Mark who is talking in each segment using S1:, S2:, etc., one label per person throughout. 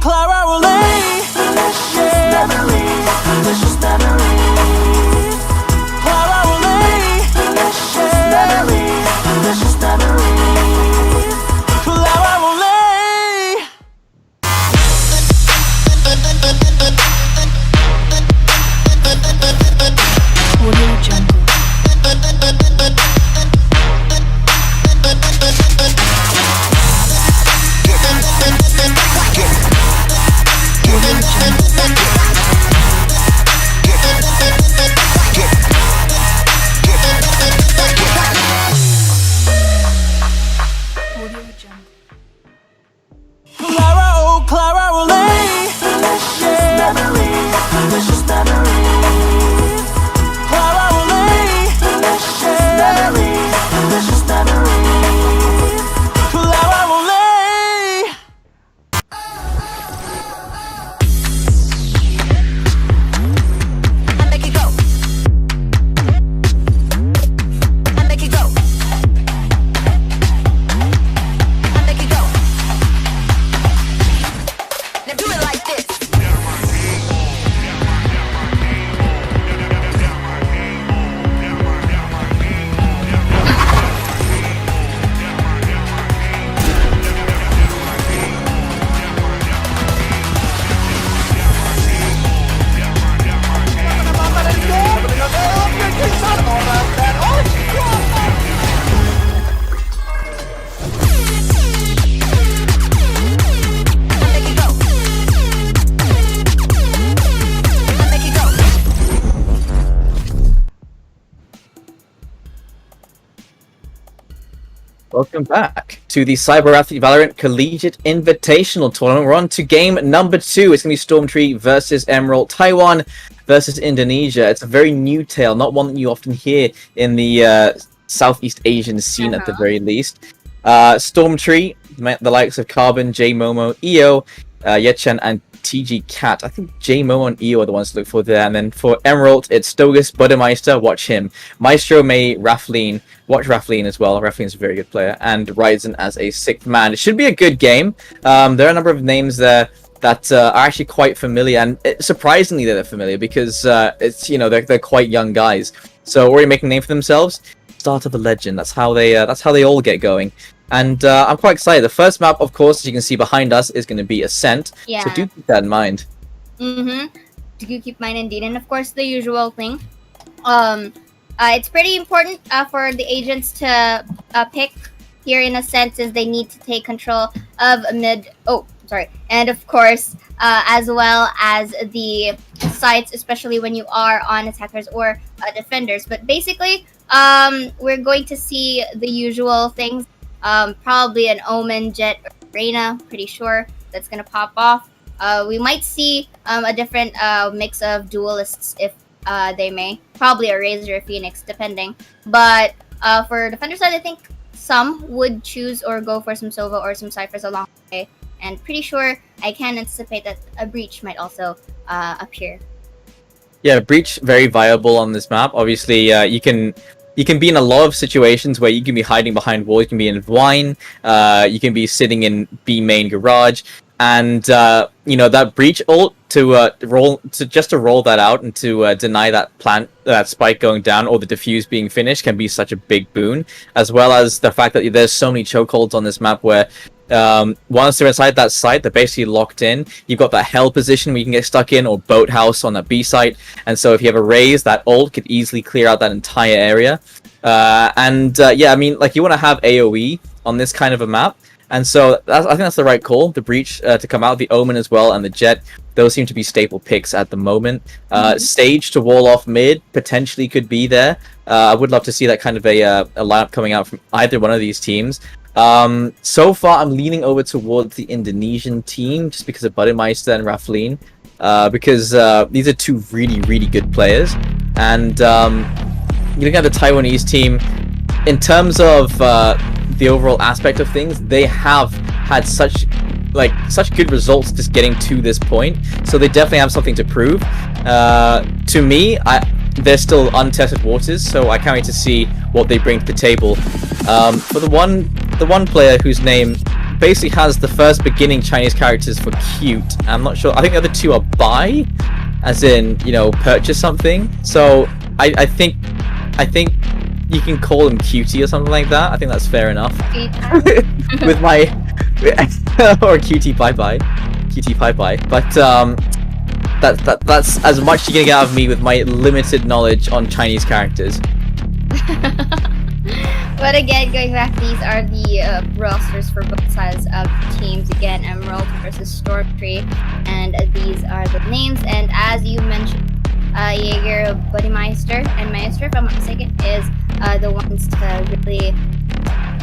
S1: Clara Relay. Delicious memories, delicious memories. Clara Relay. Delicious memories, delicious memories. Clara Relay. Audio Jungle. Clara, oh Clara Relay. Delicious memories, delicious memories. Clara Relay. Delicious memories, delicious memories. Clara Relay. I make it go. I make it go. I make it go. Now do it like this.
S2: Welcome back to the Cyberathlete Valorant Collegiate Invitational tournament. We're on to game number 2. It's going to be Stormtree versus MRALT, Taiwan versus Indonesia. It's a very new tale, not one that you often hear in the Southeast Asian scene at the very least. Stormtree, the likes of Carbon, J Momo, EO, Yechen, and TG Cat. I think J Momo and EO are the ones to look for there. And then for MRALT, it's Stogus, Buddermeister, watch him. Maestro, May, Raffleen, watch Raffleen as well. Raffleen's a very good player. And Ryzen as a 6th man. It should be a good game. There are a number of names there that are actually quite familiar, and surprisingly they're familiar because it's they're quite young guys. So already making a name for themselves. Start of a legend. That's how they all get going. And I'm quite excited. The first map, of course, as you can see behind us, is going to be Ascent.
S3: Yeah.
S2: So do keep that in mind.
S3: Do keep mine indeed, and of course the usual thing. It's pretty important for the agents to pick here in Ascent, is they need to take control of mid. Oh, sorry, and of course, as well as the sites, especially when you are on attackers or defenders. But basically, we're going to see the usual things. Probably an Omen, Jet, or Reyna, pretty sure that's gonna pop off. We might see a different mix of duelists if they may. Probably a Razor or Phoenix, depending. But for defender side, I think some would choose or go for some Sova or some Cyphers along the way. And pretty sure I can anticipate that a Breach might also appear.
S2: Yeah, Breach, very viable on this map. Obviously, you can be in a lot of situations where you can be hiding behind walls. You can be in Vine. You can be sitting in B main garage, and that Breach ult to roll that out and to deny that spike going down or the defuse being finished can be such a big boon. As well as the fact that there's so many chokeholds on this map where once they're inside that site, they're basically locked in. You've got that hell position where you can get stuck in, or boathouse on that B site. And so if you have a raise, that ult could easily clear out that entire area. Yeah, I mean, like, you want to have AoE on this kind of a map. And so I think that's the right call. The Breach to come out, the Omen as well, and the Jet. Those seem to be staple picks at the moment. Stage to wall off mid potentially could be there. I would love to see that kind of a lineup coming out from either one of these teams. So far, I'm leaning over towards the Indonesian team just because of Buddermeister and Raffleen. Because these are two really, really good players. And you look at the Taiwanese team, in terms of the overall aspect of things, they have had such good results just getting to this point. So they definitely have something to prove. To me, they're still untested waters, so I can't wait to see what they bring to the table. For the one player whose name basically has the first beginning Chinese characters for cute. I'm not sure. I think the other two are buy, as in, you know, purchase something. So I think you can call them cutie or something like that. I think that's fair enough. With my or cutie bye bye, cutie bye bye. But that's as much you're gonna get out of me with my limited knowledge on Chinese characters.
S3: But again, going back, these are the rosters for both sides of the teams. Again, MRALT versus Stormtree, and these are the names. And as you mentioned, Jaeger, Budimeister, and Maestro, if I'm not mistaken, is the ones to really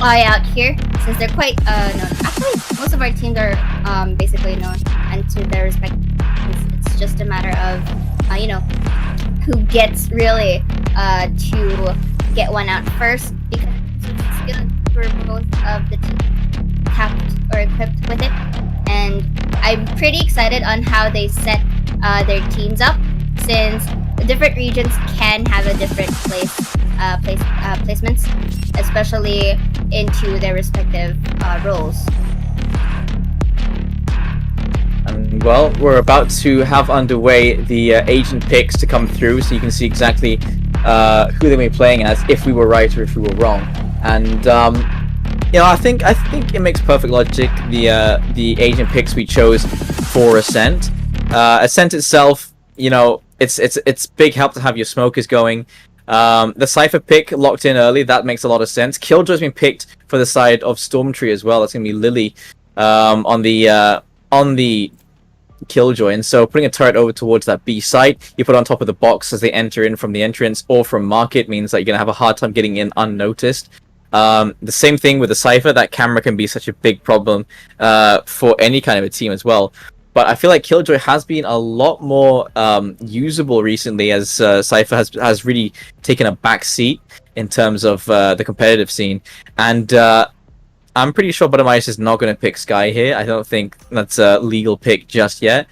S3: eye out here, since they're quite known. Actually, most of our teams are basically known and to their respective teams. It's just a matter of, you know, who gets really to get one out first, because skills for both of the teams tapped or equipped with it. And I'm pretty excited on how they set their teams up, since different regions can have a different placements, especially into their respective roles.
S2: Well, we're about to have underway the agent picks to come through, so you can see exactly who they may be playing as, if we were right or if we were wrong. And you know, I think it makes perfect logic, the agent picks we chose for Ascent. Ascent itself, you know, it's big help to have your smokers going. The Cypher pick locked in early, that makes a lot of sense. Killjoy's been picked for the side of Stormtree as well. That's gonna be Lily on the Killjoy, and so putting a turret over towards that B site, you put on top of the box as they enter in from the entrance or from market, means that you're gonna have a hard time getting in unnoticed. The same thing with the Cypher, that camera can be such a big problem for any kind of a team as well. But I feel like Killjoy has been a lot more usable recently, as Cypher has really taken a back seat in terms of the competitive scene. And I'm pretty sure Budimeister is not going to pick Sky here. I don't think that's a legal pick just yet.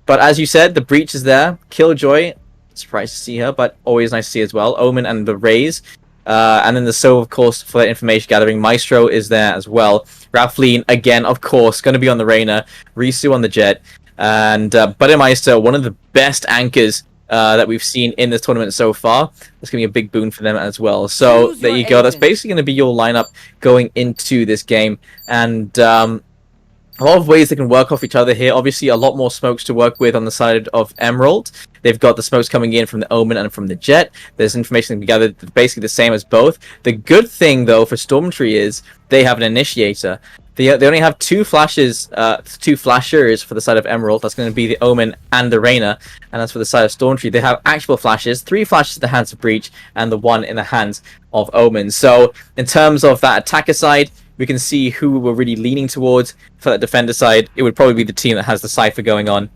S2: But as you said, the Breach is there. Killjoy, surprised to see her, but always nice to see as well. Omen and the Raze. And then the Sova, of course, for information gathering. Maestro is there as well. Rafleen, again, of course, going to be on the Reyna. Risu on the Jet. And Budimeister, one of the best anchors that we've seen in this tournament so far. That's going to be a big boon for them as well. So there you go. That's basically going to be your lineup going into this game. And a lot of ways they can work off each other here. Obviously, a lot more smokes to work with on the side of MRALT. They've got the smokes coming in from the Omen and from the Jet. There's information gathered basically the same as both. The good thing, though, for Stormtree is they have an initiator. They only have two flashers for the side of Emerald. That's going to be the Omen and the Reyna. And as for the side of Stormtree, they have actual flashes. 3 flashes in the hands of Breach and the 1 in the hands of Omen. So in terms of that attacker side, we can see who we're really leaning towards. For that defender side, it would probably be the team that has the Cypher going on.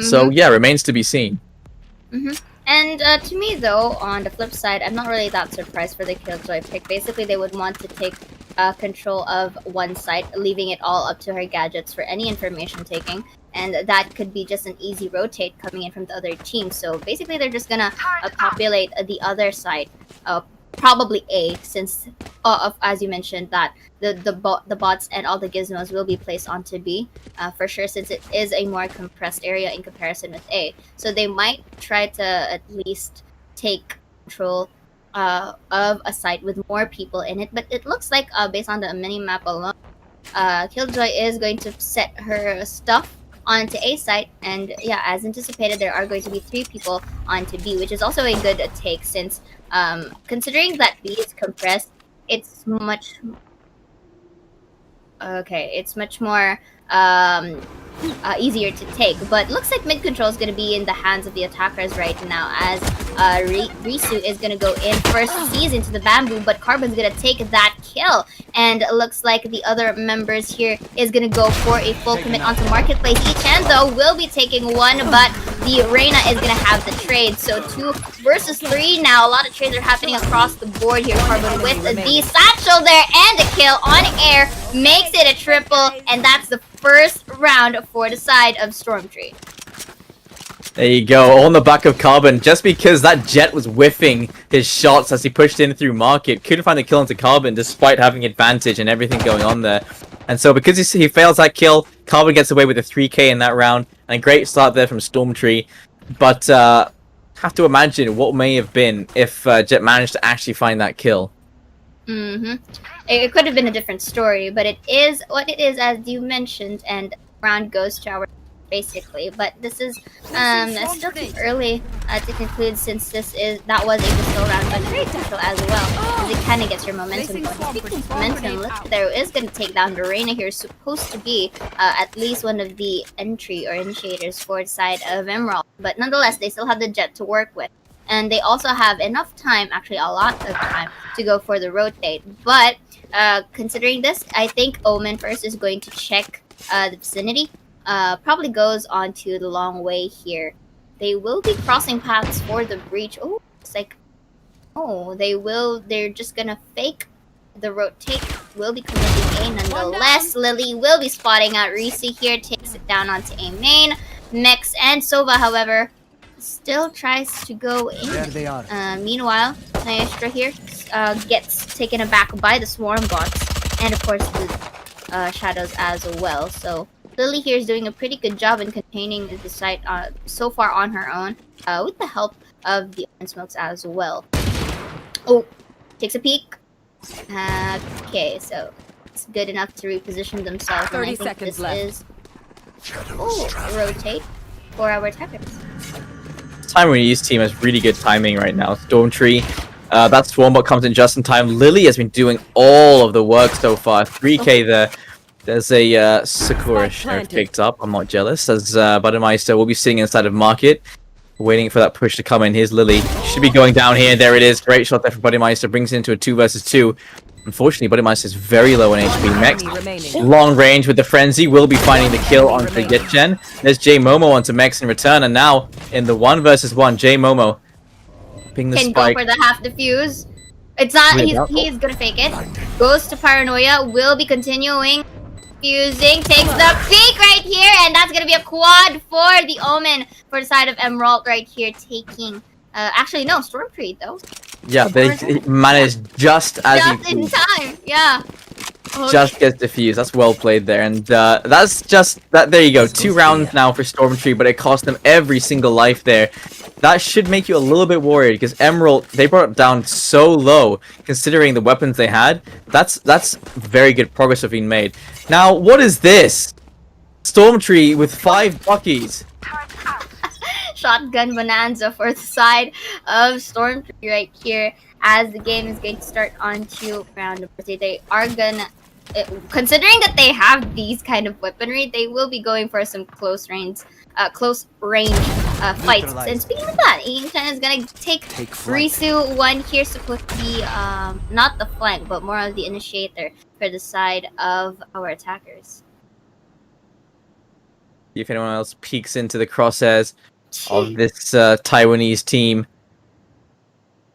S2: So yeah, remains to be seen.
S3: And to me, though, on the flip side, I'm not really that surprised for the Killjoy pick. Basically, they would want to take control of one site, leaving it all up to her gadgets for any information taking. And that could be just an easy rotate coming in from the other team. So basically, they're just gonna populate the other side, probably A, since, as you mentioned, that the bots and all the gizmos will be placed onto B, for sure, since it is a more compressed area in comparison with A. So they might try to at least take control of a site with more people in it. But it looks like, based on the mini-map alone, Killjoy is going to set her stuff onto A site, and yeah, as anticipated, there are going to be 3 people onto B, which is also a good take, since considering that B is compressed, it's much more easier to take. But looks like mid control is going to be in the hands of the attackers right now, as Risu is going to go in first, sees into the bamboo, but Carbon's going to take that kill. And it looks like the other members here is going to go for a full commit onto Marketplace. Each hand, though, will be taking one, but the Reyna is going to have the trade. So 2 versus 3 now. A lot of trades are happening across the board here. Carbon with the satchel there and a kill on air makes it a triple, and that's the first round for the side of Stormtree.
S2: There you go, all on the back of Carbon, just because that Jet was whiffing his shots as he pushed in through market. Couldn't find a kill into Carbon despite having advantage and everything going on there. And so because he fails that kill, Carbon gets away with a 3k in that round, and a great start there from Stormtree. But have to imagine what may have been if Jet managed to actually find that kill.
S3: It could have been a different story, but it is what it is, as you mentioned, and round goes to our basically. But this is still too early to conclude, since that was a pistol round, but very crucial as well, as it kind of gets your momentum going. Speaking of momentum, look there is going to take down Dorena here, supposed to be at least one of the entry or initiators for the side of MRALT, but nonetheless they still have the Jet to work with. And they also have enough time, actually a lot of time, to go for the rotate. But considering this, I think Omen first is going to check the vicinity. Probably goes on to the long way here. They will be crossing paths for the breach. Oh, it's like, they're just gonna fake the rotate. Will be committing A nonetheless. Lily will be spotting out Risi here, takes it down onto A main. Mex and Sova, however, still tries to go in.
S4: There they are.
S3: Meanwhile, Maestra here gets taken aback by the swarm bots, and of course the shadows as well. So Lily here is doing a pretty good job in containing the site so far on her own, with the help of the open smokes as well. Oh, takes a peek. Okay, so it's good enough to reposition themselves.
S5: 30
S3: and I think
S5: seconds
S3: this
S5: left.
S3: is rotate for our attackers.
S2: Taiwanese team has really good timing right now. Stormtree, that Swarmbot comes in just in time. Lily has been doing all of the work so far. 3k there. There's a Sakura Sheriff picked up. I'm not jealous, as Buddermeister will be sitting inside of Market, waiting for that push to come in. Here's Lily. Should be going down here. There it is. Great shot there from Buddermeister. Brings it into a 2 versus 2. Unfortunately, Buddermeister is very low in HP. Mex, long range with the Frenzy, will be finding the kill onto Yitchen. There's J Momo onto Mex in return, and now in the 1 versus 1, J Momo ping the
S3: Can
S2: spike.
S3: go for the half defuse. It's not. He's gonna fake it. Goes to Paranoia. Will be continuing. Fusing. Takes the peek right here, and that's gonna be a quad for the Omen for the side of Emerald right here, taking. Actually, no, Stormtree though.
S2: Yeah, they managed just as
S3: Just in time. Yeah.
S2: just gets defused. That's well played there, and that's just that. There you go. 2 rounds now for Stormtree, but it cost them every single life there. That should make you a little bit worried, because Emerald, they brought it down so low considering the weapons they had. That's very good progress have been made. Now, what is this? Stormtree with 5 buckies.
S3: Shotgun bonanza for the side of Stormtree right here, as the game is going to start on to round number 3. They are gonna, considering that they have these kind of weaponry, they will be going for some close range fights. And speaking of that, Yingchen is gonna take Risu 1 here, supposed to be not the flank, but more of the initiator for the side of our attackers.
S2: See if anyone else peeks into the crosshairs of this Taiwanese team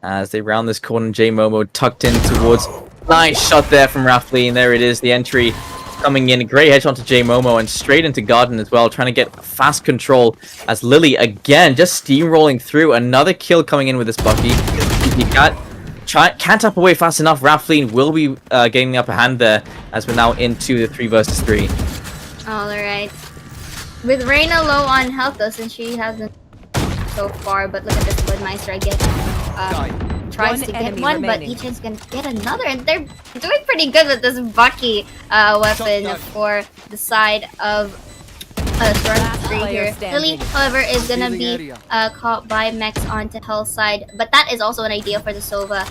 S2: as they round this corner. J Momo tucked in towards. Nice shot there from Rafley, there it is, the entry coming in. Great headshot to J Momo and straight into Garden as well, trying to get fast control as Lily again just steamrolling through. Another kill coming in with this Bucky. You can't tap away fast enough. Rafley will be getting the upper hand there as we're now into the 3 versus 3.
S3: Alright. With Reina low on health though, since she hasn't so far, but look at this Budmeister again. Tries to get one, but Ichen's gonna get another, and they're doing pretty good with this Bucky weapon for the side of Stormtree here. Lily, however, is gonna be caught by Mex onto Hell's side, but that is also an idea for the Sova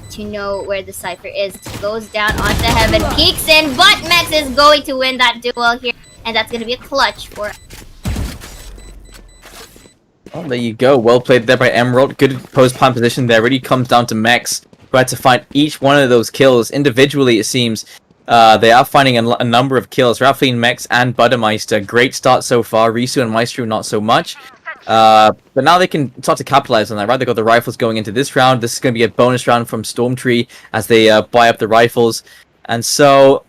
S3: to know where the Cypher is. Goes down onto Heaven, peeks in, but Mex is going to win that duel here, and that's gonna be a clutch for.
S2: Oh, there you go. Well played there by Emerald. Good post-plant position there. Really comes down to Mex, who had to find each one of those kills. Individually, it seems they are finding a number of kills. Raflin, Mex, and Buddermeister. Great start so far. Risu and Maestro, not so much. But now they can start to capitalize on that, right? They've got the rifles going into this round. This is going to be a bonus round from Stormtree as they buy up the rifles. And so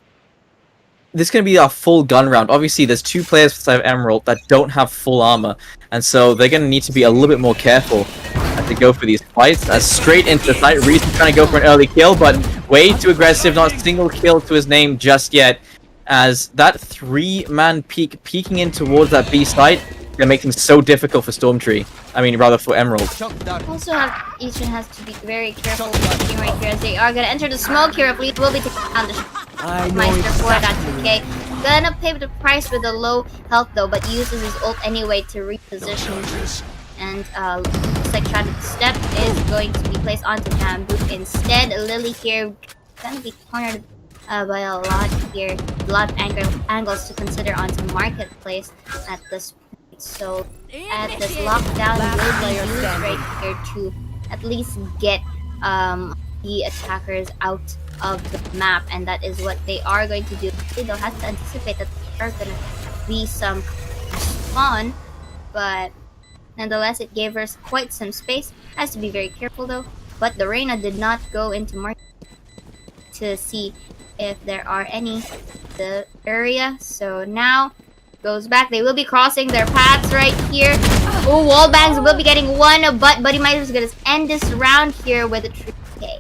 S2: this is going to be our full gun round. Obviously, there's 2 players for the side of Emerald that don't have full armor, and so they're going to need to be a little bit more careful as they go for these fights. Straight into the fight, Reese trying to go for an early kill, but way too aggressive. Not a single kill to his name just yet. as that 3-man peeking in towards that B site gonna make things so difficult for Stormtree. I mean, rather for Emerald.
S3: Also, each one has to be very careful with the team right here as they are gonna enter the smoke here. I believe will be taking down the Meister for that 2K. Gonna pay the price with a low health though, but uses his ult anyway to reposition. And looks like Shadow Step is going to be placed onto Bamboo instead. Lily here gonna be cornered by a lot here. A lot of angles to consider onto Marketplace at this point. So at this lockdown will be used right here to at least get the attackers out of the map, and that is what they are going to do. They'll have to anticipate that there are going to be some spawn, but nonetheless it gave us quite some space. Has to be very careful though. But the Reyna did not go into market to see if there are any in the area, so now goes back. They will be crossing their paths right here. Oh, wallbangs will be getting one, but Buddy Meister is gonna end this round here with a 3K.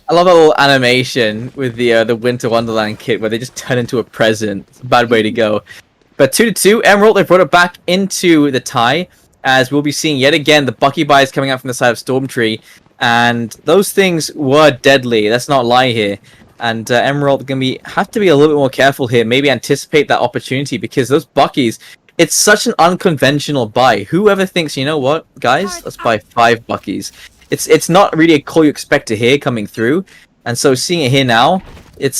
S2: I love that little animation with the Winter Wonderland kit where they just turn into a present. It's a bad way to go. But 2-2, Emerald, they brought it back into the tie, as we'll be seeing yet again the Bucky buys coming out from the side of Stormtree, and those things were deadly. Let's not lie here. And Emerald gonna have to be a little bit more careful here. Maybe anticipate that opportunity, because those Buckies, it's such an unconventional buy. Whoever thinks, you know what, guys, let's buy 5 Buckies. It's not really a call you expect to hear coming through, and so seeing it here now, it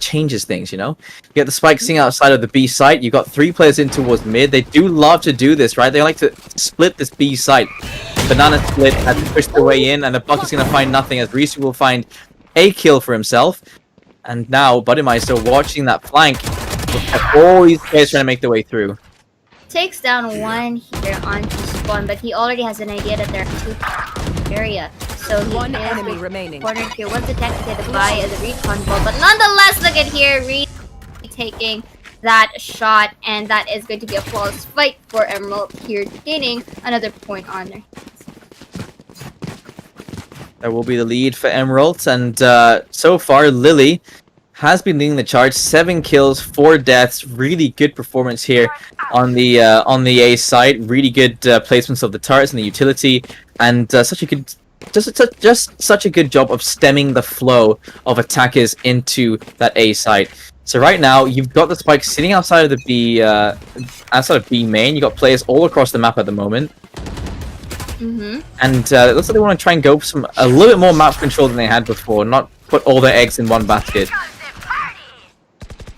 S2: changes things, you know. You get the spike sitting outside of the B site. You got 3 players in towards mid. They do love to do this, right? They like to split this B site. Banana split has pushed their way in, and the Bucky's gonna find nothing, as Reese will find a kill for himself. And now Buddy Meister watching that flank with all these players trying to make their way through.
S3: Takes down one here onto spawn, but he already has an idea that there are 2 area. So he
S4: One enemy remaining.
S3: cornered here. Was detected by the recon ball, but nonetheless, look at here, Reese taking that shot, and that is going to be a flawless fight for Emerald here, gaining another point on their hands.
S2: That will be the lead for Emerald, and so far Lily has been leading the charge. 7 kills, 4 deaths. Really good performance here on the A side. Really good placements of the turrets and the utility, and such a good, just such a good job of stemming the flow of attackers into that A side. So right now you've got the spike sitting outside of the B main. You got players all across the map at the moment. And it looks like they want to try and go for a little bit more map control than they had before, not put all their eggs in one basket.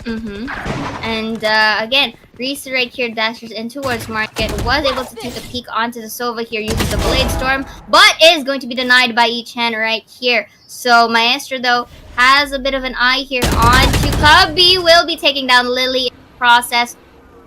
S3: And again, Reese right here dashes in towards Market, was able to take a peek onto the Sova here using the Blade Storm, but is going to be denied by each hand right here. So Maestro though has a bit of an eye here onto Cubby, will be taking down Lily in the process.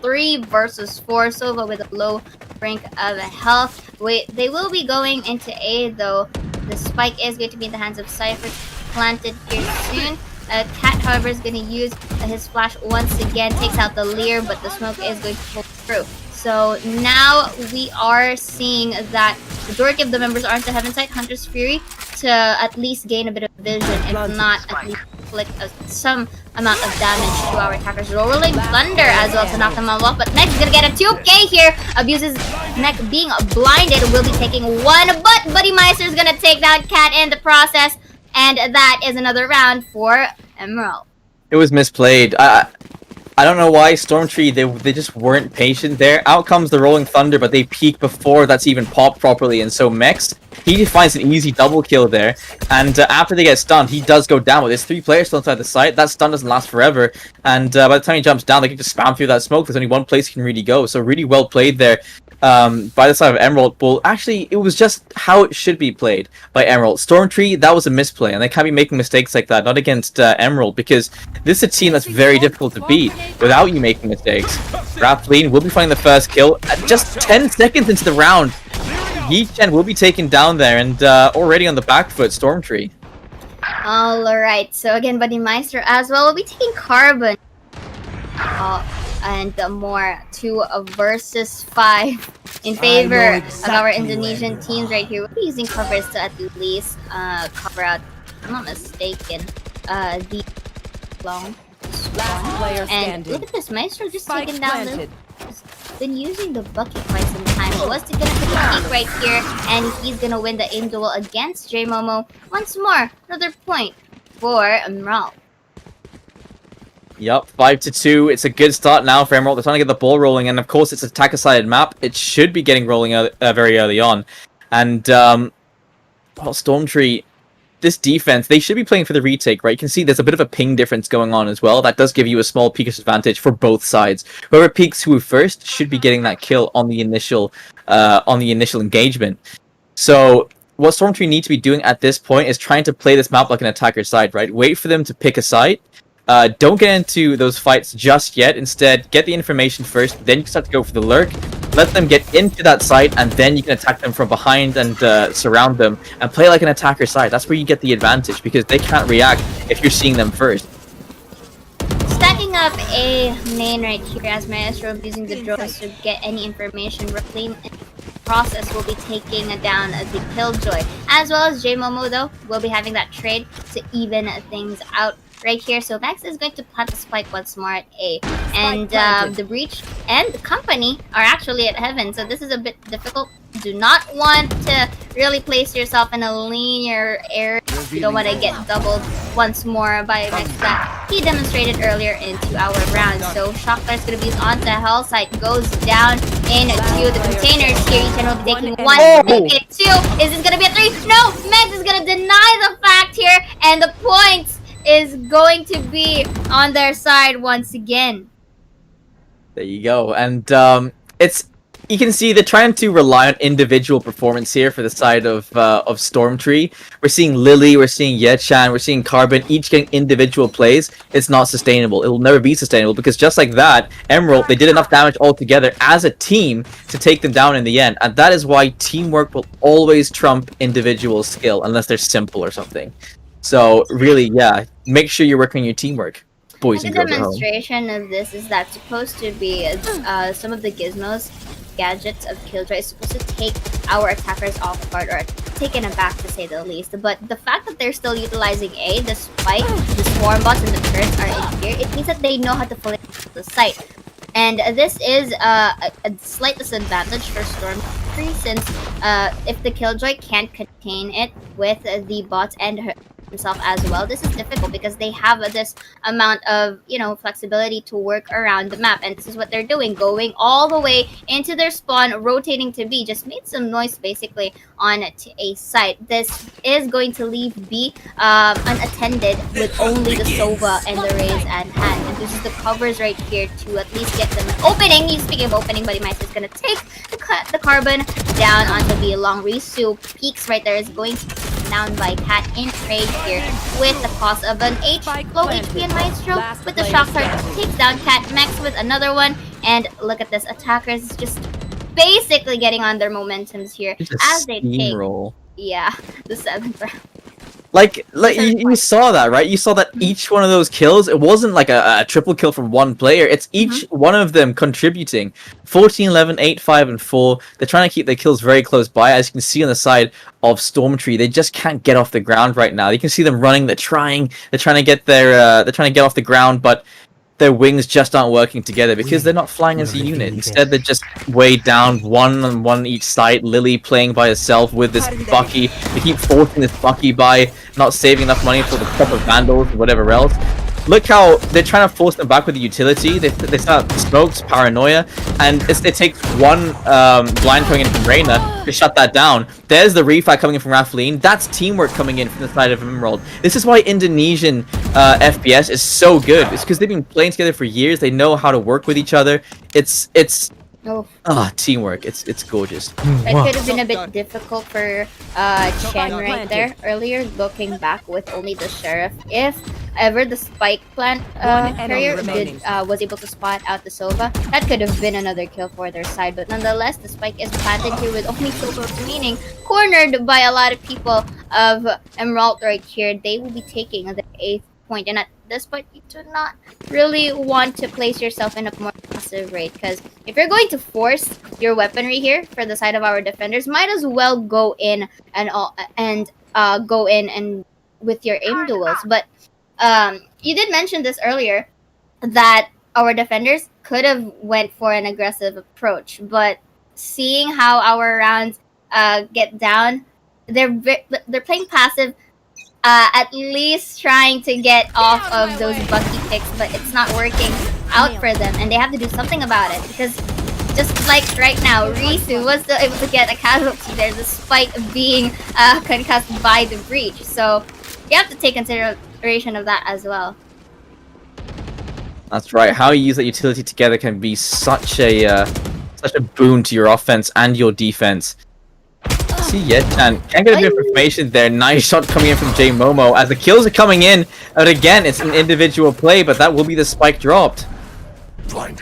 S3: 3 versus 4, Sova with a low rank of health. They will be going into A though. The spike is going to be in the hands of Cypher, planted here soon. Cat, however, is going to use his flash once again, takes out the Leer, but the smoke is going to pull through. So now we are seeing that majority of the members are into Heaven Sight, Hunter's Fury, to at least gain a bit of vision, if not at least inflict some amount of damage to our attackers. Rolling Thunder as well to knock them all off, but next is going to get a 2K here. Abuses Neck being blinded, will be taking 1, but Buddy Meister is going to take down Cat in the process. And that is another round for Emerald.
S2: It was misplayed. I don't know why Stormtree, they just weren't patient there. Out comes the Rolling Thunder, but they peek before that's even popped properly. And so Mex, he finds an easy double kill there. And after they get stunned, he does go down. But there's 3 players still inside the site. That stun doesn't last forever. And by the time he jumps down, they can just spam through that smoke. There's only one place he can really go. So really well played there by the side of Emerald. Well, actually, it was just how it should be played by Emerald. Stormtree, that was a misplay. And they can't be making mistakes like that. Not against Emerald. Because this is a team that's very difficult to beat without you making mistakes. Raphael will be finding the first kill at just 10 seconds into the round. Yi-Chen will be taken down there, and already on the back foot, Stormtree.
S3: Alright, so again, Buddy Meister as well will be taking Carbon. And more 2 versus 5 in favor of our Indonesian teams right here. We'll be using covers to at least cover out, if I'm not mistaken, the long.
S4: Last player
S3: And
S4: standing.
S3: look at this, Maestro just
S4: Spike
S3: taking down
S4: planted.
S3: been using the bucket quite some time. Was gonna take a peek right here, and he's gonna win the aim duel against J Momo. Once more, another point for MRALT.
S2: Yep, 5-2. It's a good start now for Emerald. They're trying to get the ball rolling, and of course, it's a attacker-sided map. It should be getting rolling very early on. And, well, Stormtree, this defense, they should be playing for the retake, right? You can see there's a bit of a ping difference going on as well. That does give you a small peakish advantage for both sides. Whoever peeks who first should be getting that kill on the initial engagement. So what Stormtree need to be doing at this point is trying to play this map like an attacker side, right? Wait for them to pick a side. Don't get into those fights just yet. Instead, get the information first, then you start to go for the lurk. Let them get into that site, and then you can attack them from behind and surround them, and play like an attacker side. That's where you get the advantage, because they can't react if you're seeing them first.
S3: Stacking up a main right here as Maestro using the drones to get any information. Reclaim process will be taking down the Killjoy, as well as J Momo though will be having that trade to even things out right here. So Max is going to plant the spike once more at A, and the Breach and the company are actually at Heaven, so this is a bit difficult. Do not want to really place yourself in a linear area. You don't want to get doubled once more by Max that he demonstrated earlier in 2-hour rounds. So Shockfire is going to be used onto Hell Site, goes down into the containers here. Each will be taking one, make it 2. Is this going to be a 3? No! Max is going to deny the fact here, and the points is going to be on their side once again.
S2: There you go. And you can see they're trying to rely on individual performance here for the side of Stormtree. We're seeing Lily, we're seeing Yechan, we're seeing Carbon, each getting individual plays. It's not sustainable. It will never be sustainable, because just like that, Emerald, they did enough damage all together as a team to take them down in the end. And that is why teamwork will always trump individual skill, unless they're simple or something. So really, yeah, make sure you're working on your teamwork. Boys and
S3: The
S2: girls at home.
S3: demonstration of this is that supposed to be some of the gizmos, gadgets of Killjoy is supposed to take our attackers off guard, or taken aback to say the least. But the fact that they're still utilizing A, despite the swarm bots and the turrets are in here, it means that they know how to play the site. And this is a slight disadvantage for Stormtree, since if the Killjoy can't contain it with the bots and himself as well, this is difficult because they have this amount of flexibility to work around the map, and this is what they're doing, going all the way into their spawn, rotating to B. Just made some noise basically on to A site. This is going to leave B unattended with only the Sova and the Raze at hand, and this is the covers right here to at least get them an opening. Speaking of opening, Buddy Mice is gonna take the Carbon down onto B. Long Risu peaks right there, is going to be down by Cat in trade here with the cost of an low HP, and Maestro with the shock start takes down Cat. Max with another one, and look at this, attackers just basically getting on their momentums here as they take
S2: Steamroll.
S3: the 7th round.
S2: Like you saw that, right? You saw that each one of those kills, it wasn't like a triple kill from one player. It's each one of them contributing. 14, 11, 8, 5, and 4. They're trying to keep their kills very close by. As you can see on the side of Stormtree, they just can't get off the ground right now. You can see them running. They're trying to get off the ground, but their wings just aren't working together because they're not flying as a unit. Instead, they're just way down, one on one each side. Lily playing by herself with this Bucky. They keep forcing this Bucky by, not saving enough money for the proper Vandals or whatever else. Look how they're trying to force them back with the utility. They start smokes, paranoia, and it takes one blind coming in from Reyna to shut that down. There's the refight coming in from Rafaeline. That's teamwork coming in from the side of Emerald. This is why Indonesian FPS is so good. It's because they've been playing together for years. They know how to work with each other. It's teamwork. It's gorgeous.
S3: It could have been a bit difficult for Chen right there earlier, looking back with only the Sheriff. If ever the spike plant carrier was able to spot out the Sova, that could have been another kill for their side. But nonetheless, the spike is planted here with only Sova remaining, cornered by a lot of people of Emerald right here. They will be taking the 8th point, and at this point you do not really want to place yourself in a more passive rate, because if you're going to force your weaponry here for the side of our defenders, might as well go in and with your aim duels. But you did mention this earlier that our defenders could have went for an aggressive approach, but seeing how our rounds get down, they're playing passive. At least trying to get off of those Bucky picks, but it's not working out for them, and they have to do something about it because just like right now, Risu was still able to get a casualty there despite being concussed by the breach. So you have to take consideration of that as well.
S2: That's right. How you use that utility together can be such a boon to your offense and your defense. See yet, and can't get a bit of information there. Nice shot coming in from J Momo as the kills are coming in. But again, it's an individual play, but that will be the spike dropped.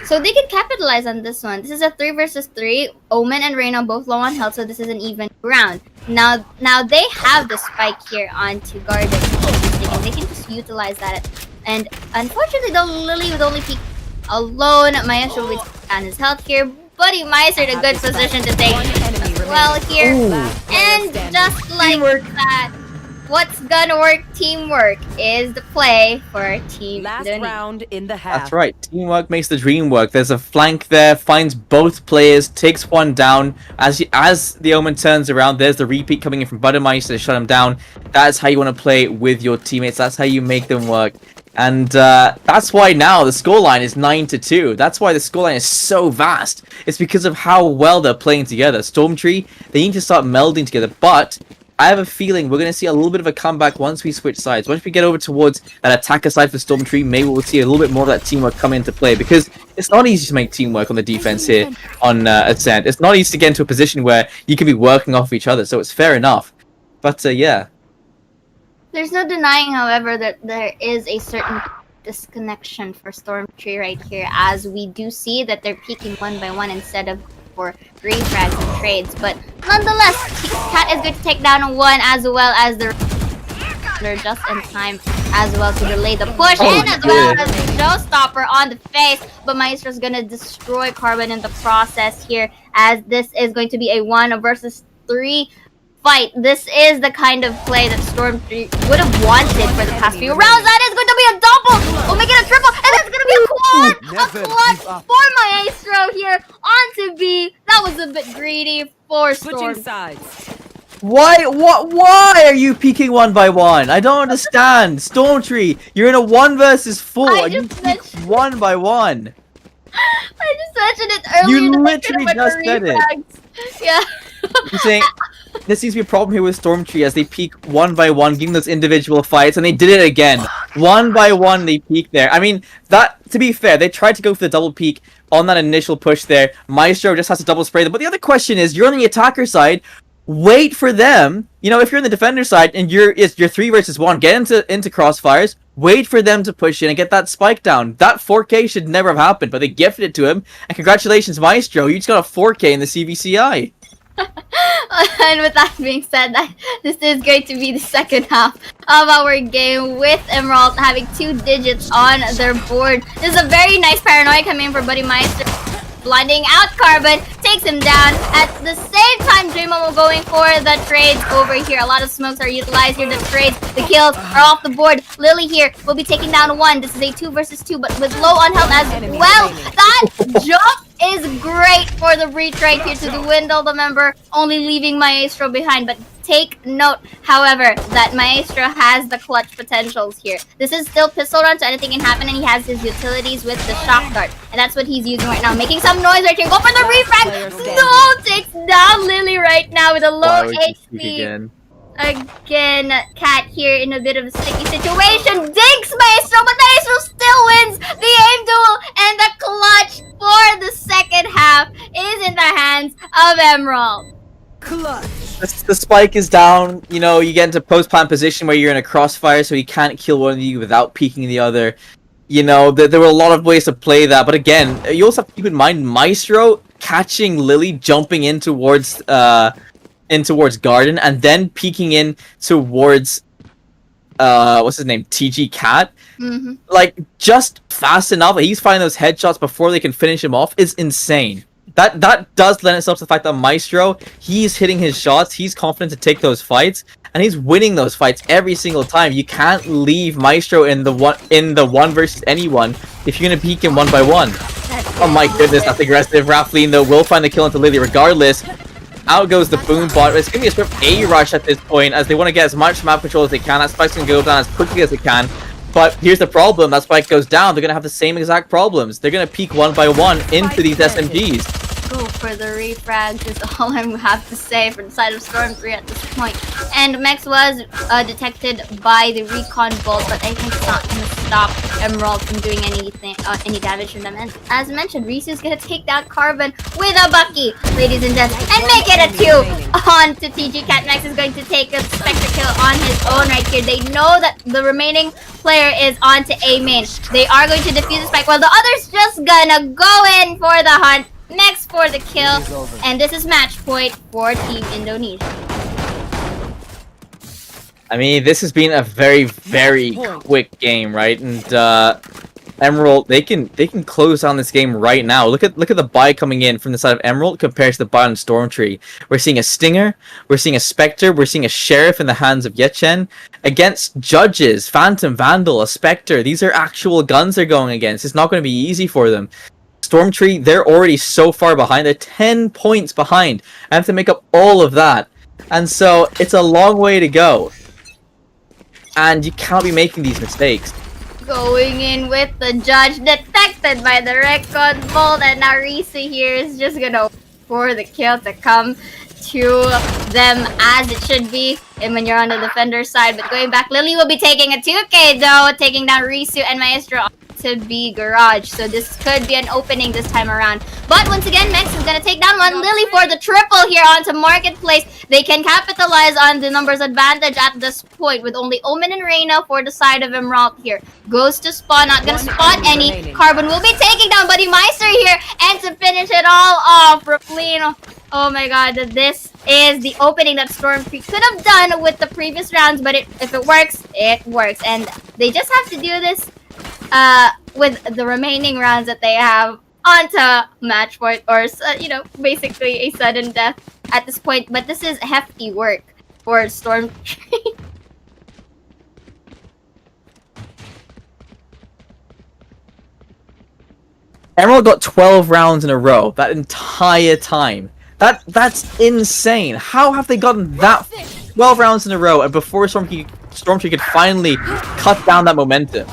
S3: So they can capitalize on this one. This is a 3 versus 3. Omen and Reyna both low on health, so this is an even round. Now they have the spike here onto Garden. They can just utilize that. And unfortunately, the Lily would only peek alone. Maestro will on his health here. Buddy Meister in a good position to take well here.
S2: Ooh.
S3: And just like that, what's gonna work? Teamwork is the play for Team
S4: Last
S3: Looney.
S4: round in the half.
S2: That's right. Teamwork makes the dream work. There's a flank there, finds both players, takes one down. As the Omen turns around, there's the repeat coming in from Buttermeister to shut him down. That's how you want to play with your teammates. That's how you make them work. And that's why now the scoreline is 9-2. That's why the scoreline is so vast. It's because of how well they're playing together. Stormtree, they need to start melding together. But I have a feeling we're going to see a little bit of a comeback once we switch sides. Once we get over towards that attacker side for Stormtree, maybe we'll see a little bit more of that teamwork come into play. Because it's not easy to make teamwork on the defense here on Ascent. It's not easy to get into a position where you can be working off each other. So it's fair enough. But yeah.
S3: There's no denying, however, that there is a certain disconnection for Stormtree right here, as we do see that they're peeking one by one instead of for refrags and trades. But nonetheless, Cat is going to take down one as well as they're just in time as well to delay the push and as well as the showstopper on the face. But Maestro's going to destroy Carbon in the process here, as this is going to be a 1 versus 3 fight. This is the kind of play that Stormtree would have wanted for the past few rounds. That is going to be a double! We'll make it a triple, and that's going to be a quad! A clutch for Maestro here onto B. That was a bit greedy for
S4: Switching
S3: Storm.
S4: sides.
S2: Why are you peeking one by one? I don't understand. Stormtree, you're in a 1 versus 4
S3: I
S2: and you
S3: just
S2: peek
S3: mentioned-
S2: one by one.
S3: I just mentioned it earlier.
S2: You
S3: that they
S2: literally
S3: could've went
S2: just
S3: for
S2: said it.
S3: refrags. Yeah.
S2: You're saying there seems to be a problem here with Stormtree as they peek one by one, giving those individual fights, and they did it again. One by one, they peek there. I mean, that, to be fair, they tried to go for the double peek on that initial push there. Maestro just has to double spray them. But the other question is, you're on the attacker side. Wait for them. You know, if you're on the defender side and you're 3 versus 1, get into crossfires. Wait for them to push in and get that spike down. That 4K should never have happened, but they gifted it to him. And congratulations, Maestro. You just got a 4K in the CVCI.
S3: And with that being said, this is going to be the second half of our game with MRALT having 2 digits on their board. This is a very nice paranoia coming in for Buddy Meister. Blinding out Carbon, takes him down. At the same time, J-Momo going for the trades over here. A lot of smokes are utilized here. The trades, the kills are off the board. Lily here will be taking down 1. This is a 2 versus 2, but with low on health as well. That jump is great for the breach right here to dwindle the member, only leaving Maestro behind. But take note, however, that Maestro has the clutch potentials here. This is still pistol run, so anything can happen, and he has his utilities with the shock dart. And that's what he's using right now, making some noise right here. Go for the refrag! No! Takes down Lily right now with a low HP. Again, Cat here in a bit of a sticky situation. Digs Maestro, but Maestro still wins the aim duel, and the clutch for the second half is in the hands of Emerald.
S4: Clutch.
S2: The spike is down. You know, you get into post-plant position where you're in a crossfire, so you can't kill one of you without peeking the other. You know, there were a lot of ways to play that, but again, you also have to keep in mind Maestro catching Lily, jumping in towards Garden, and then peeking in towards what's his name, TG Cat.
S3: Mm-hmm.
S2: Like, just fast enough. He's finding those headshots before they can finish him off is insane. That does lend itself to the fact that Maestro, he's hitting his shots, he's confident to take those fights, and he's winning those fights every single time. You can't leave Maestro in the one versus anyone if you're gonna peek him one by one. Oh my goodness, that's aggressive. Raffleen though will find the kill into Lily regardless. Out goes the boom bot. It's gonna be a sort of A rush at this point as they want to get as much map control as they can. That spike's gonna go down as quickly as they can. But here's the problem, that spike goes down, they're gonna have the same exact problems. They're gonna peek one by one into these SMGs.
S3: Go for the refrags is all I have to say for the side of Storm 3 at this point. And Mex was detected by the recon bolt, but I think it's not going to stop MRALT from doing anything, any damage to them. And as mentioned, Risu's going to take down Carbon with a Bucky, ladies and gents, and make it a 2 on to TG Cat. Mex is going to take a Spectre kill on his own right here. They know that the remaining player is on to A main. They are going to defuse the spike while the other's just gonna go in for the hunt. Next for the kill, and this is match point for Team Indonesia.
S2: I mean, this has been a very, very quick game, right? And Emerald, they can close down this game right now. Look at the buy coming in from the side of Emerald compared to the buy on Stormtree. We're seeing a Stinger, we're seeing a Spectre, we're seeing a Sheriff in the hands of Yechen against Judges, Phantom, Vandal, a Spectre. These are actual guns they're going against. It's not going to be easy for them. Stormtree, they're already so far behind. They're 10 points behind. I have to make up all of that. And so, it's a long way to go. And you can't be making these mistakes.
S3: Going in with the Judge, detected by the Recon Bolt, and now Risu here is just gonna for the kill to come to them as it should be. And when you're on the defender's side, but going back, Lily will be taking a 2K though, taking down Risu and Maestro to be Garage. So this could be an opening this time around. But once again, Mex is going to take down one Lily for the triple here onto Marketplace. They can capitalize on the numbers advantage at this point with only Omen and Reyna for the side of MRALT here. Goes to spawn, not going to spot any. Carbon will be taking down Buddy Meister here. And to finish it all off, Raffleen. Oh my god, this is the opening that Stormtree could have done with the previous rounds. But if it works, it works. And they just have to do this with the remaining rounds that they have onto match point or basically a sudden death at this point. But this is hefty work for Stormtree.
S2: Emerald got 12 rounds in a row that entire time. That's insane. How have they gotten that 12 rounds in a row and before Stormtree could finally cut down that momentum?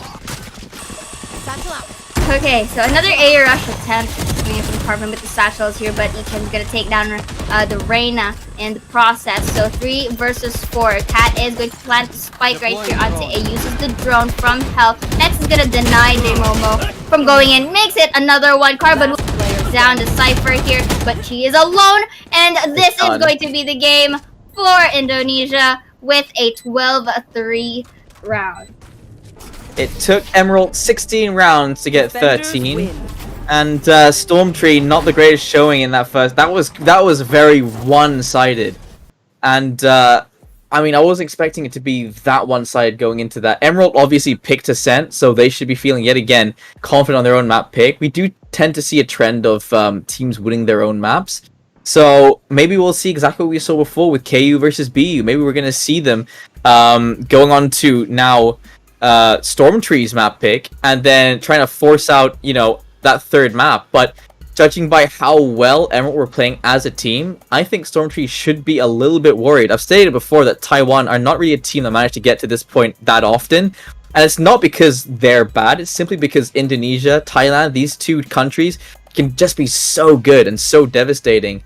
S3: Okay, so another A rush attempt coming in from Carbon with the satchels here, but Ichan's gonna take down the Reyna in the process. So 3 versus 4. Cat is going to plant the spike right here onto A. Uses the drone from hell. Next is gonna deny Momo from going in. Makes it another one. Carbon down to Cypher here, but she is alone, and this is going to be the game for Indonesia with a 12-3 round.
S2: It took Emerald 16 rounds to get 13, and Stormtree not the greatest showing in that first. That was very one-sided, and I mean I wasn't expecting it to be that one-sided going into that. Emerald obviously picked Ascent, so they should be feeling yet again confident on their own map pick. We do tend to see a trend of teams winning their own maps. So maybe we'll see exactly what we saw before with KU versus BU. Maybe we're gonna see them going on to now Stormtree's map pick and then trying to force out, that third map. But judging by how well Emerald were playing as a team, I think Stormtree should be a little bit worried. I've stated before that Taiwan are not really a team that managed to get to this point that often. And it's not because they're bad, it's simply because Indonesia, Thailand, these two countries can just be so good and so devastating.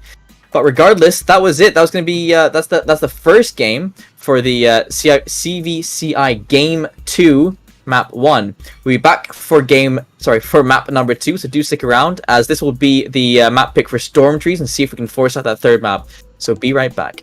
S2: But regardless, that was it. That was going to be that's the first game for the CVCI Game 2 Map 1. We'll be back for map number 2, so do stick around as this will be the map pick for Stormtrees and see if we can force out that third map. So be right back.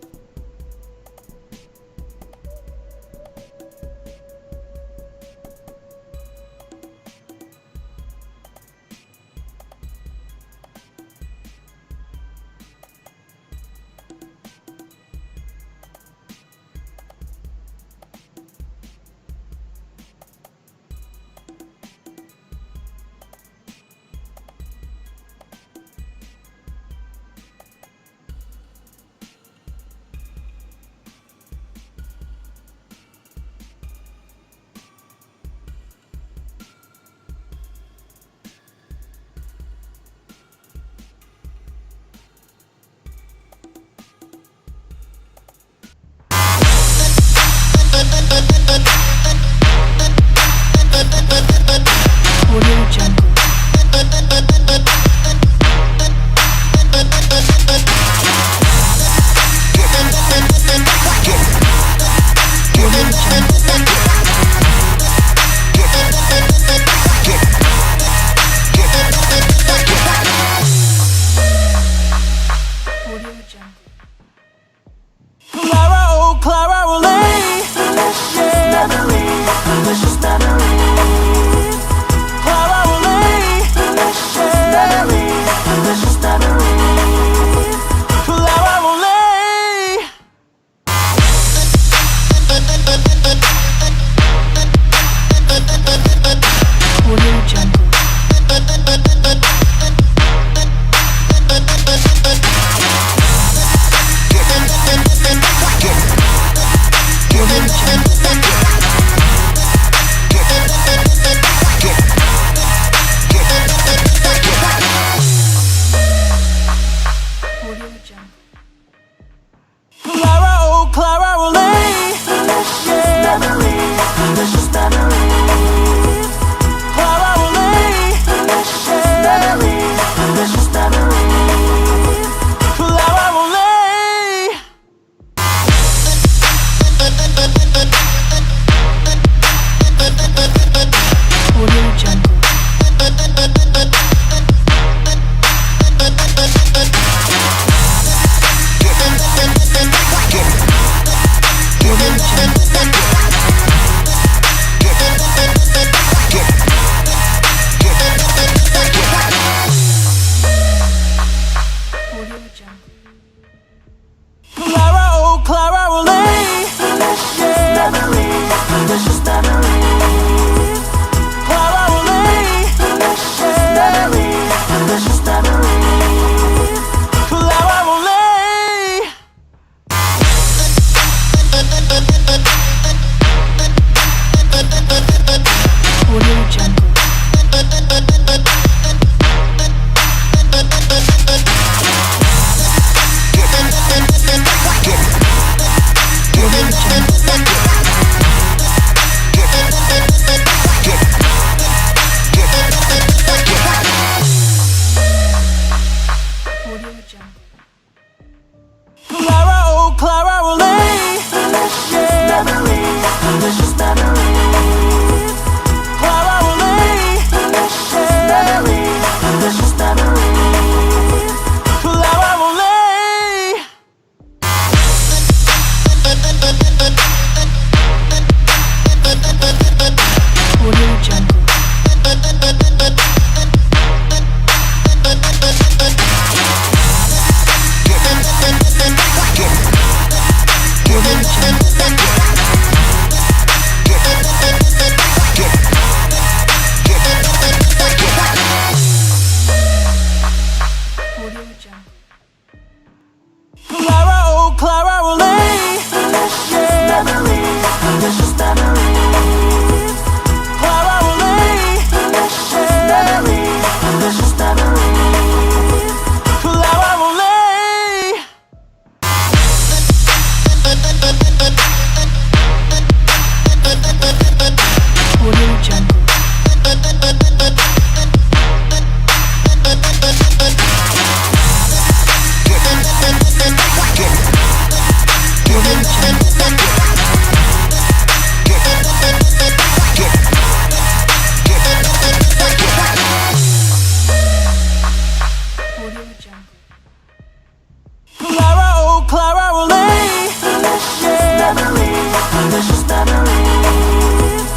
S1: Clara, oh Clara, relay. Delicious memories, delicious memories.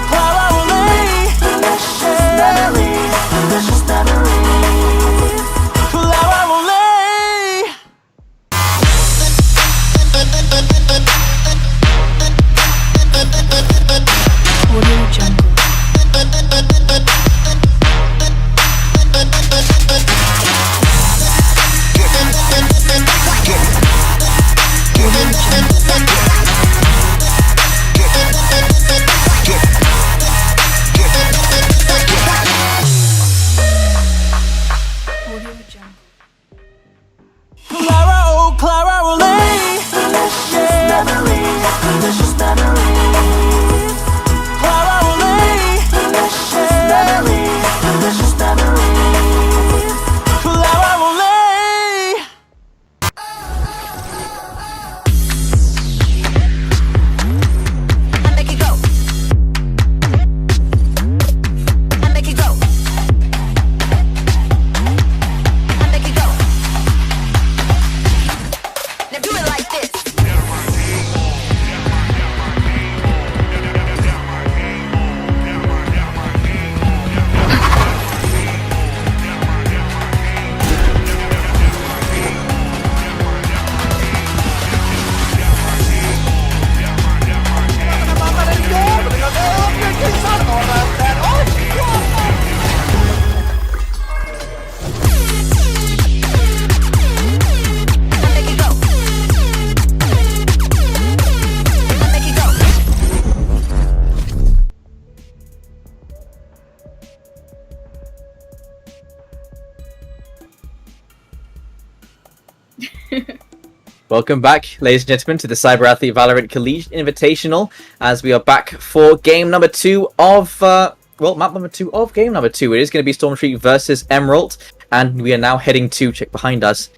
S1: Clara, relay. Delicious memories, delicious memories. Clara, relay. Clara, oh Clara, relay. Delicious memories, delicious memories. Clara, relay. Delicious memories, delicious memories. Clara, relay. I make it go. I make it go. I make it go. Now do it like this. I make it go. I make it go.
S2: Welcome back, ladies and gentlemen, to the Cyberathlete Valorant Collegiate Invitational, as we are back for game number 2 of, map number 2 of game number 2. It is going to be Stormtree versus MRALT, and we are now heading to, check behind us,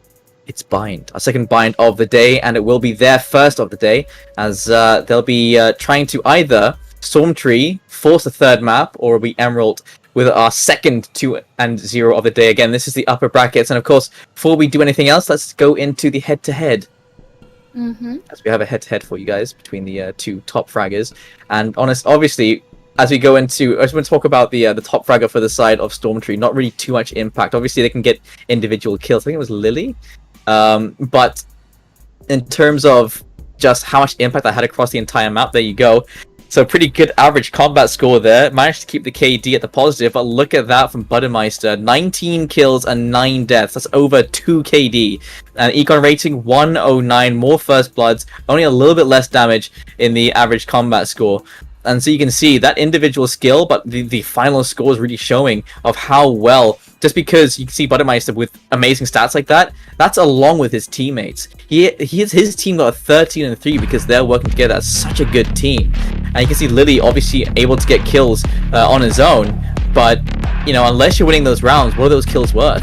S2: it's Bind, our second Bind of the day, and it will be their first of the day, as they'll be trying to either Stormtree force the third map, or will be MRALT with our second 2-0 of the day. Again, this is the upper brackets, and of course, before we do anything else, let's go into the head-to-head. As we have a head-to-head for you guys between the two top fraggers. And obviously, as we go into, I just want to talk about the top fragger for the side of Stormtree. Not really too much impact. Obviously, they can get individual kills. I think it was Lily. But in terms of just how much impact that had across the entire map, there you go. So pretty good average combat score there. Managed to keep the KD at the positive, but look at that from Buttermeister. 19 kills and 9 deaths. That's over 2 KD. And Econ rating 109, more first bloods, only a little bit less damage in the average combat score. And so you can see that individual skill, but the final score is really showing of how well, just because you can see Buttermeister with amazing stats like that, that's along with his teammates. His team got a 13-3 because they're working together as such a good team. And you can see Lily obviously able to get kills on his own, but you know, unless you're winning those rounds, what are those kills worth?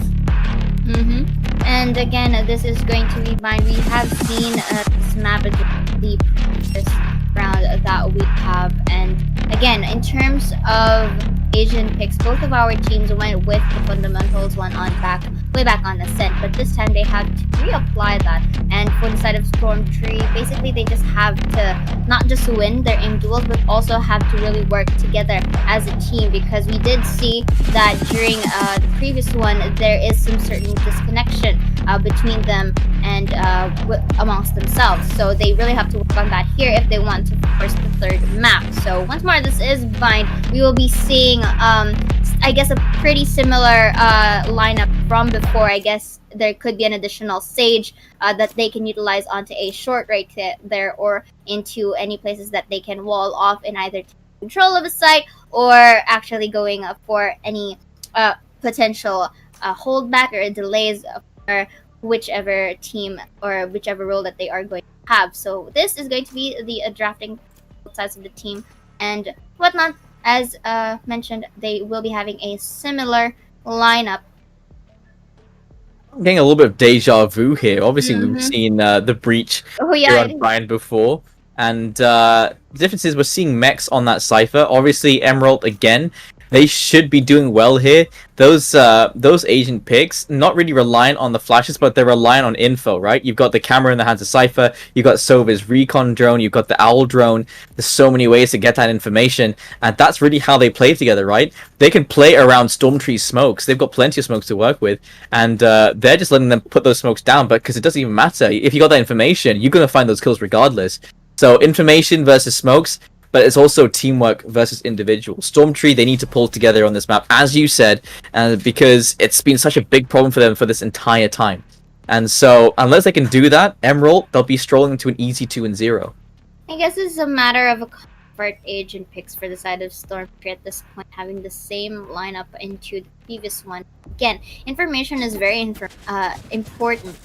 S3: And again, this is going to be mine. We have seen this map against the previous round that we have, and again, in terms of Asian picks, both of our teams went with the fundamentals one on way back on Ascent, but this time they have to reapply that. And for the side of Stormtree, basically they just have to not just win their aim duels, but also have to really work together as a team, because we did see that during the previous one there is some certain disconnection between them and amongst themselves, so they really have to work on that here if they want to force the third map. So once more, this is Bind. We will be seeing I guess a pretty similar lineup from before. I guess there could be an additional Sage that they can utilize onto a short right there, or into any places that they can wall off in either control of a site, or actually going for any potential holdback or delays for whichever team or whichever role that they are going to have. So this is going to be the drafting size of the team and whatnot. As mentioned, they will be having a similar lineup.
S2: I'm getting a little bit of deja vu here. Obviously, we've seen the Breach
S3: Oh yeah,
S2: on Brian before. And the difference is we're seeing mechs on that Cypher. Obviously, MRALT again. They should be doing well here. Those agent picks, not really reliant on the flashes, but they're reliant on info, right? You've got the camera in the hands of Cypher, you've got Sova's recon drone, you've got the Owl drone. There's so many ways to get that information, and that's really how they play together, right? They can play around Stormtree's smokes. They've got plenty of smokes to work with, and they're just letting them put those smokes down, but because it doesn't even matter. If you got that information, you're going to find those kills regardless. So information versus smokes, but it's also teamwork versus individual. Stormtree, they need to pull together on this map, as you said, because it's been such a big problem for them for this entire time. And so, unless they can do that, Emerald, they'll be strolling to an easy 2-0.
S3: I guess it's a matter of a comfort agent picks for the side of Stormtree at this point, having the same lineup into the previous one. Again, information is very important,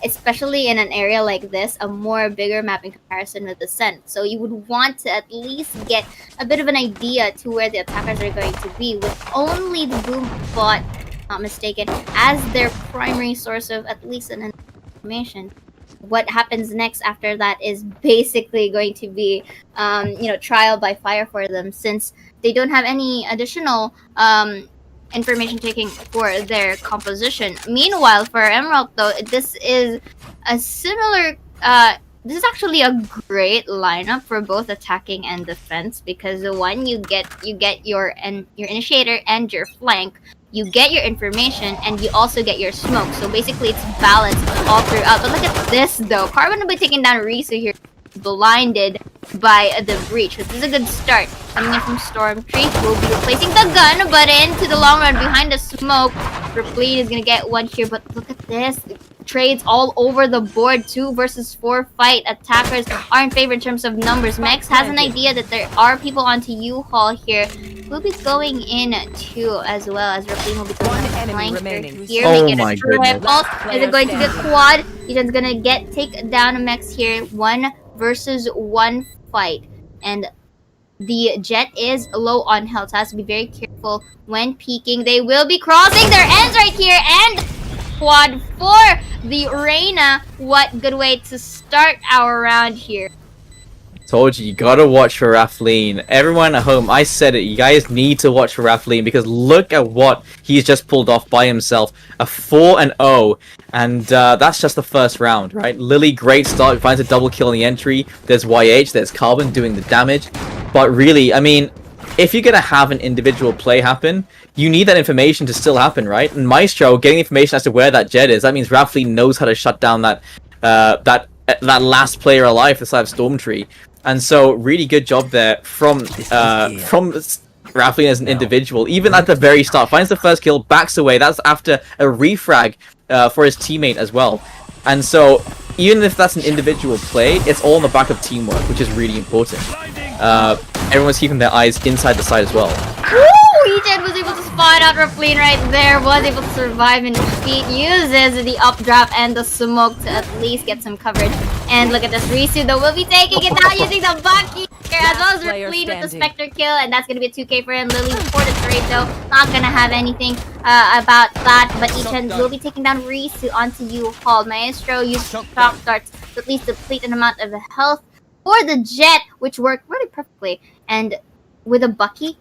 S3: especially in an area like this, a more bigger map in comparison with Ascent. So you would want to at least get a bit of an idea to where the attackers are going to be, with only the boom bot, not mistaken, as their primary source of at least an information. What happens next after that is basically going to be, trial by fire for them, since they don't have any additional information taking for their composition. Meanwhile, for Emerald, though, this is a similar. This is actually a great lineup for both attacking and defense, because the one you get your initiator and your flank. You get your information, and you also get your smoke. So basically, it's balanced all throughout. But look at this, though. Carbon will be taking down Risu here, blinded by the breach. This is a good start. Coming in from Stormtree, will be replacing the gun, but into the long run behind the smoke. Replead is gonna get one here, but look at this. Trades all over the board. 2 versus 4 fight. Attackers are in favor in terms of numbers. Mex has an idea that there are people onto U-Haul here. We'll be going in too, as well as Replead will be going flanker here.
S2: Oh
S3: Make it
S2: my
S3: a
S2: goodness.
S3: triple. Is it going to get quad? Ethan's gonna take down Mex here. 1 versus 1 fight. And the Jet is low on health, so has to be very careful when peeking. They will be crossing their ends right here, and quad for the Reyna. What good way to start our round here.
S2: Told you gotta watch for Rathleen. Everyone at home, I said it, you guys need to watch for Rathleen, because look at what he's just pulled off by himself. A 4-0, and that's just the first round, right? Lily, great start, finds a double kill in the entry. There's YH, there's Carbon doing the damage. But really, I mean, if you're gonna have an individual play happen, you need that information to still happen, right? And Maestro, getting information as to where that Jet is, that means Rathleen knows how to shut down that last player alive, the side of Stormtree. And so, really good job there from Rathleen as an individual. Even at the very start, finds the first kill, backs away. That's after a refrag for his teammate as well. And so, even if that's an individual play, it's all on the back of teamwork, which is really important. Everyone's keeping their eyes inside the side as well.
S3: Woo! Ejed was able to spot out Replead right there, was able to survive and defeat, uses the updraft and the smoke to at least get some coverage. And look at this, Risu though will be taking it down using the Bucky here, as well as Replead with the Spectre kill, and that's going to be a 2k for him. Lily for the trade though, not going to have anything about that, but Ejed will be taking down Risu onto U-Haul. Maestro used shock darts to at least deplete an amount of health for the Jet, which worked really perfectly. And with a Bucky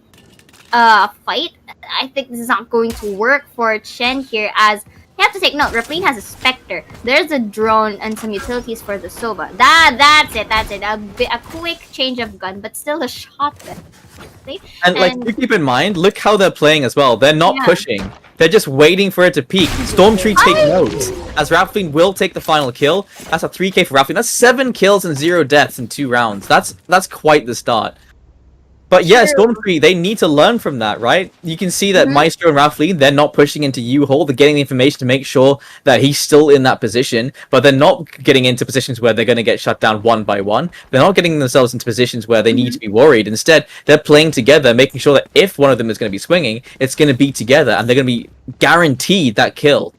S3: fight, I think this is not going to work for Chen here, as you have to take note, Replead has a Spectre. There's a drone and some utilities for the Sova. That's it. A quick change of gun, but still a shotgun.
S2: And like, you keep in mind, look how they're playing as well. They're not pushing. They're just waiting for it to peak. Stormtree take notes, as Rathleen will take the final kill. That's a 3k for Rathleen. That's 7 kills and 0 deaths in 2 rounds. That's quite the start. But yeah, Stormtree, they need to learn from that, right? You can see that Maestro and Rathleen, they're not pushing into U-Hole. They're getting the information to make sure that he's still in that position, but they're not getting into positions where they're going to get shut down one by one. They're not getting themselves into positions where they need to be worried. Instead, they're playing together, making sure that if one of them is going to be swinging, it's going to be together, and they're going to be guaranteed that kill.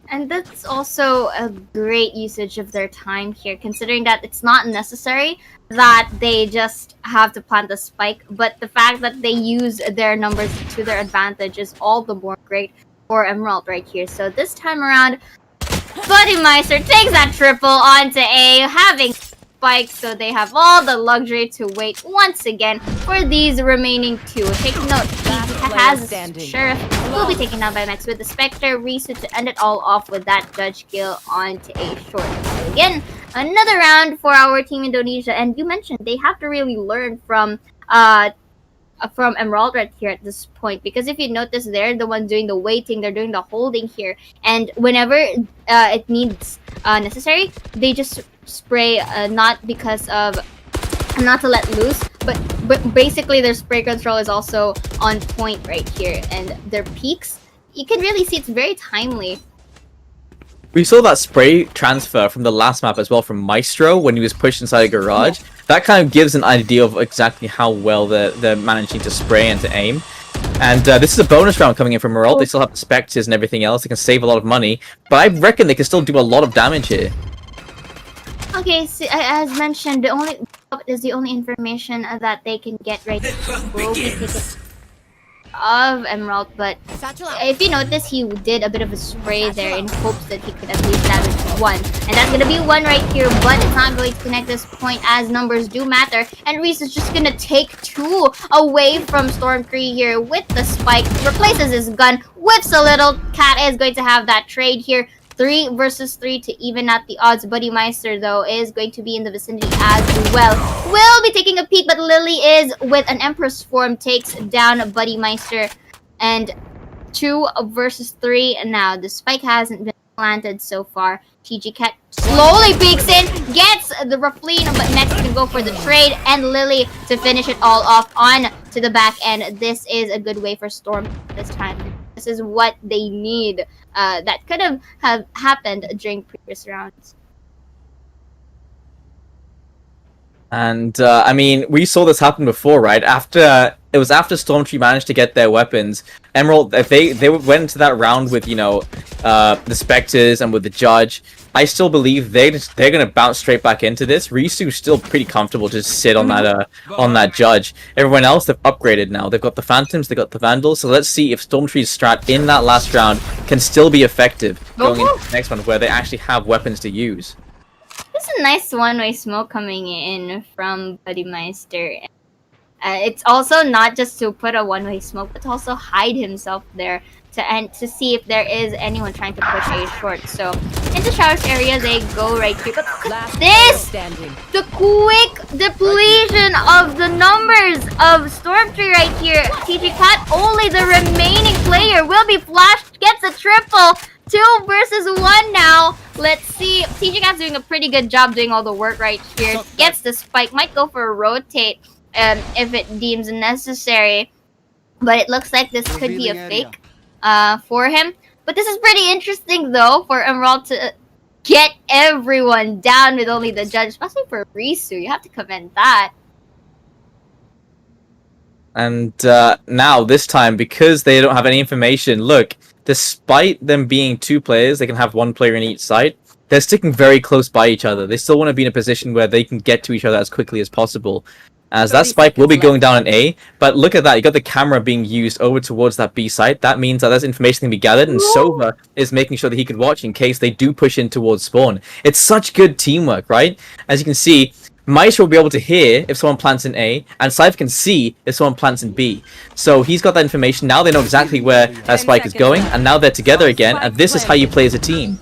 S3: And that's also a great usage of their time here, considering that it's not necessary that they just have to plant the spike, but the fact that they use their numbers to their advantage is all the more great for Emerald right here. So this time around, Buddy Meister takes that triple onto A, having spike, so they have all the luxury to wait once again for these remaining two. Take note, has Sheriff will be taken out by Max with the Spectre, Risu to end it all off with that judge kill onto a short. So again, another round for our Team Indonesia, and you mentioned they have to really learn from MRALT right here at this point, because if you notice, they're the ones doing the waiting, they're doing the holding here, and whenever it needs necessary, they just spray, not because of not to let loose, but basically their spray control is also on point right here, and their peaks, you can really see it's very timely.
S2: We saw that spray transfer from the last map as well from Maestro when he was pushed inside a garage. That kind of gives an idea of exactly how well they're managing to spray and to aim. And this is a bonus round coming in from MRALT. They still have the Spectres and everything else. They can save a lot of money. But I reckon they can still do a lot of damage here.
S3: Okay, so, as mentioned, the only information that they can get right now will be taken of MRALT, but if you notice, he did a bit of a spray there in hopes that he could at least damage one, and that's gonna be one right here, but it's not going to connect this point as numbers do matter, and Reese is just gonna take two away from Storm3 here with the spike, replaces his gun, whips a little. Cat is going to have that trade here. 3 versus 3 to even out the odds. Buddy Meister, though, is going to be in the vicinity as well. Will be taking a peek, but Lily is with an Empress form, takes down Buddy Meister. And 2 versus 3 now. The spike hasn't been planted so far. TG Cat slowly peeks in, gets the Raflin, but next can go for the trade, and Lily to finish it all off on to the back end. This is a good way for Storm this time. This is what they need. That could have happened during previous rounds.
S2: And I mean, we saw this happen before, right? After Storm3 managed to get their weapons, Emerald, they went into that round with, you know, the Spectres and with the Judge. I still believe they're gonna bounce straight back into this. Risu's still pretty comfortable to just sit on that Judge. Everyone else, they've upgraded now. They've got the Phantoms, they've got the Vandals. So let's see if Storm3's strat in that last round can still be effective going into the next one, where they actually have weapons to use.
S3: This is a nice one-way smoke coming in from Buddy Meister. It's also not just to put a one-way smoke, but to also hide himself there to see if there is anyone trying to push a short. So into Showers area they go right here. But look at this! The quick depletion of the numbers of Storm3 right here. TG Cat, only the remaining player, will be flashed, gets a triple. 2 versus 1 now. Let's see. TG Cat's doing a pretty good job doing all the work right here. Gets the spike. Might go for a rotate if it deems necessary. But it looks like this could be a fake for him. But this is pretty interesting, though, for MRALT to get everyone down with only the Judge. Especially for Risu. You have to commend that.
S2: And now, this time, because they don't have any information, look, despite them being 2 players, they can have 1 player in each side. They're sticking very close by each other. They still want to be in a position where they can get to each other as quickly as possible. As that spike will be going down in A, but look at that, you got the camera being used over towards that B site. That means that there's information can be gathered, and Sova is making sure that he can watch in case they do push in towards spawn. It's such good teamwork, right? As you can see, Maestro will be able to hear if someone plants in A, and Cypher can see if someone plants in B. So he's got that information. Now they know exactly where that spike is going, and now they're together again, and this is how you play as a team.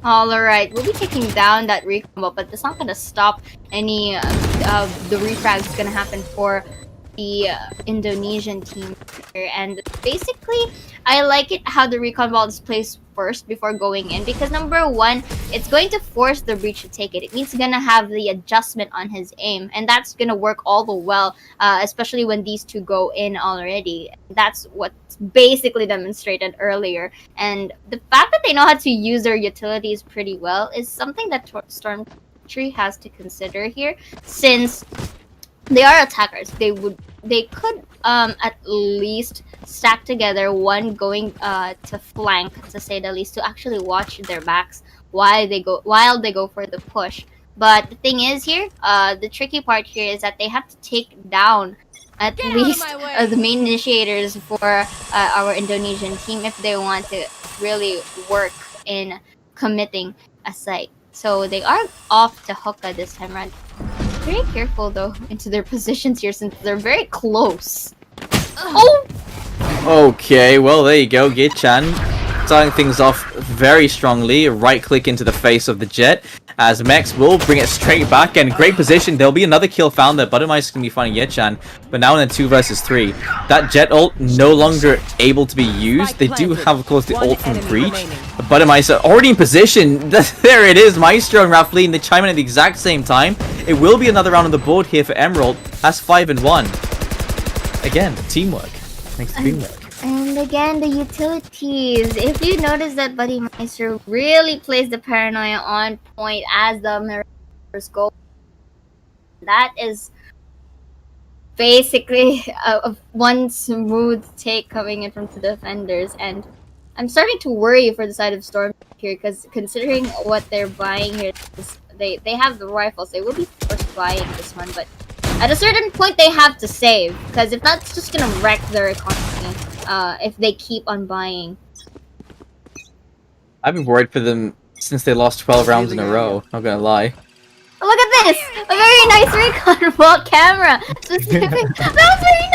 S3: Alright, we'll be taking down that recombo, but that's not going to stop any of the refrags that's going to happen for the Indonesian team here. And basically, I like it how the recon ball is placed first before going in, because number 1, it's going to force the breach to take it. It means gonna have the adjustment on his aim, and that's gonna work all the well, especially when these 2 go in already. That's what's basically demonstrated earlier, and the fact that they know how to use their utilities pretty well is something that Storm3 has to consider here, since they are attackers. They could at least stack together, one going to flank, to say the least, to actually watch their backs while they go for the push. But the thing is here, the tricky part here is that they have to take down at least the main initiators for our Indonesian team if they want to really work in committing a site. So they are off to hookah this time around. Very careful though into their positions here since they're very close. Oh!
S2: Okay, well there you go, Git-chan starting things off very strongly. Right click into the face of the Jet as Mex will bring it straight back and great position. There'll be another kill found there. Buttermice is going to be finding Yet-chan, but now in a 2 versus 3. That Jet ult no longer able to be used. They do have, of course, the ult from Breach. But Buttermice are already in position. There it is, Maestro and Rafleen. They chime in at the exact same time. It will be another round on the board here for MRALT. That's 5-1. Again, teamwork makes the dream work.
S3: And again, the utilities. If you notice that Buddy Meister really plays the paranoia on point as the Mirrors go, that is basically a one smooth take coming in from the defenders. And I'm starting to worry for the side of Storm here because considering what they're buying here, they have the rifles. They will be forced buying this one, but at a certain point they have to save because if not, it's just gonna wreck their economy. If they keep on buying.
S2: I've been worried for them since they lost 12 rounds in a row, not gonna lie.
S3: Look at this! A very nice recon ball camera! That was very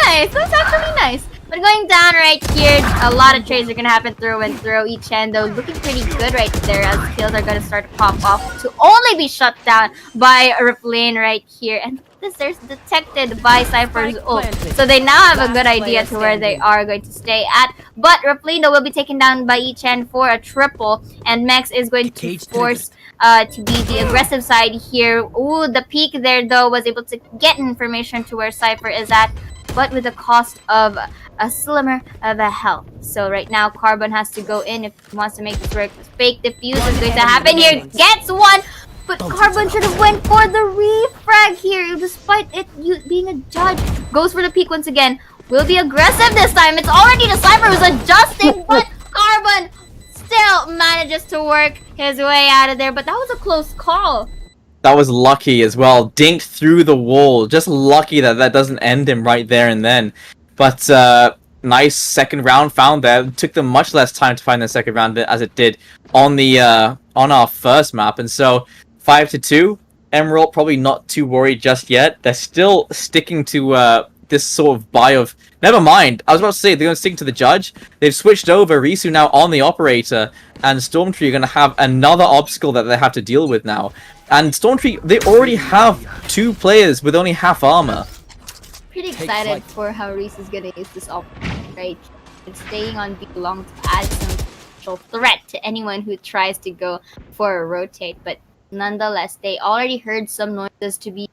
S3: nice! That was actually nice! But going down right here, a lot of trades are gonna happen through and through. Each end though looking pretty good right there as kills are gonna start to pop off to only be shut down by Rafleen right here. And this there's detected by Cypher's ult. So they now have a good idea to where they are going to stay at. But Rafleen will be taken down by each end for a triple. And Max is going to force to be the aggressive side here. Ooh, the peak there though was able to get information to where Cypher is at, but with the cost of a slimmer of a health. So right now Carbon has to go in if he wants to make this work. Fake defuse is going to happen here. Gets one, but Carbon should have went for the refrag here despite it being a judge. Goes for the peak once again. Will be aggressive this time. It's already the Cypher who's adjusting, but Carbon still manages to work his way out of there. But that was a close call.
S2: That was lucky as well. Dinked through the wall. Just lucky that that doesn't end him right there and then. But nice second round found there. It took them much less time to find the second round as it did on the on our first map. And so 5-2. Emerald probably not too worried just yet. They're still sticking to this sort of buy of... Never mind. I was about to say they're going to stick to the judge. They've switched over. Risu now on the operator. And Stormtree are going to have another obstacle that they have to deal with now. And Stormtree, they already have 2 players with only half armor.
S3: Pretty excited for how Reese is gonna use this option, right? And staying on B long to add some potential threat to anyone who tries to go for a rotate. But nonetheless, they already heard some noises to be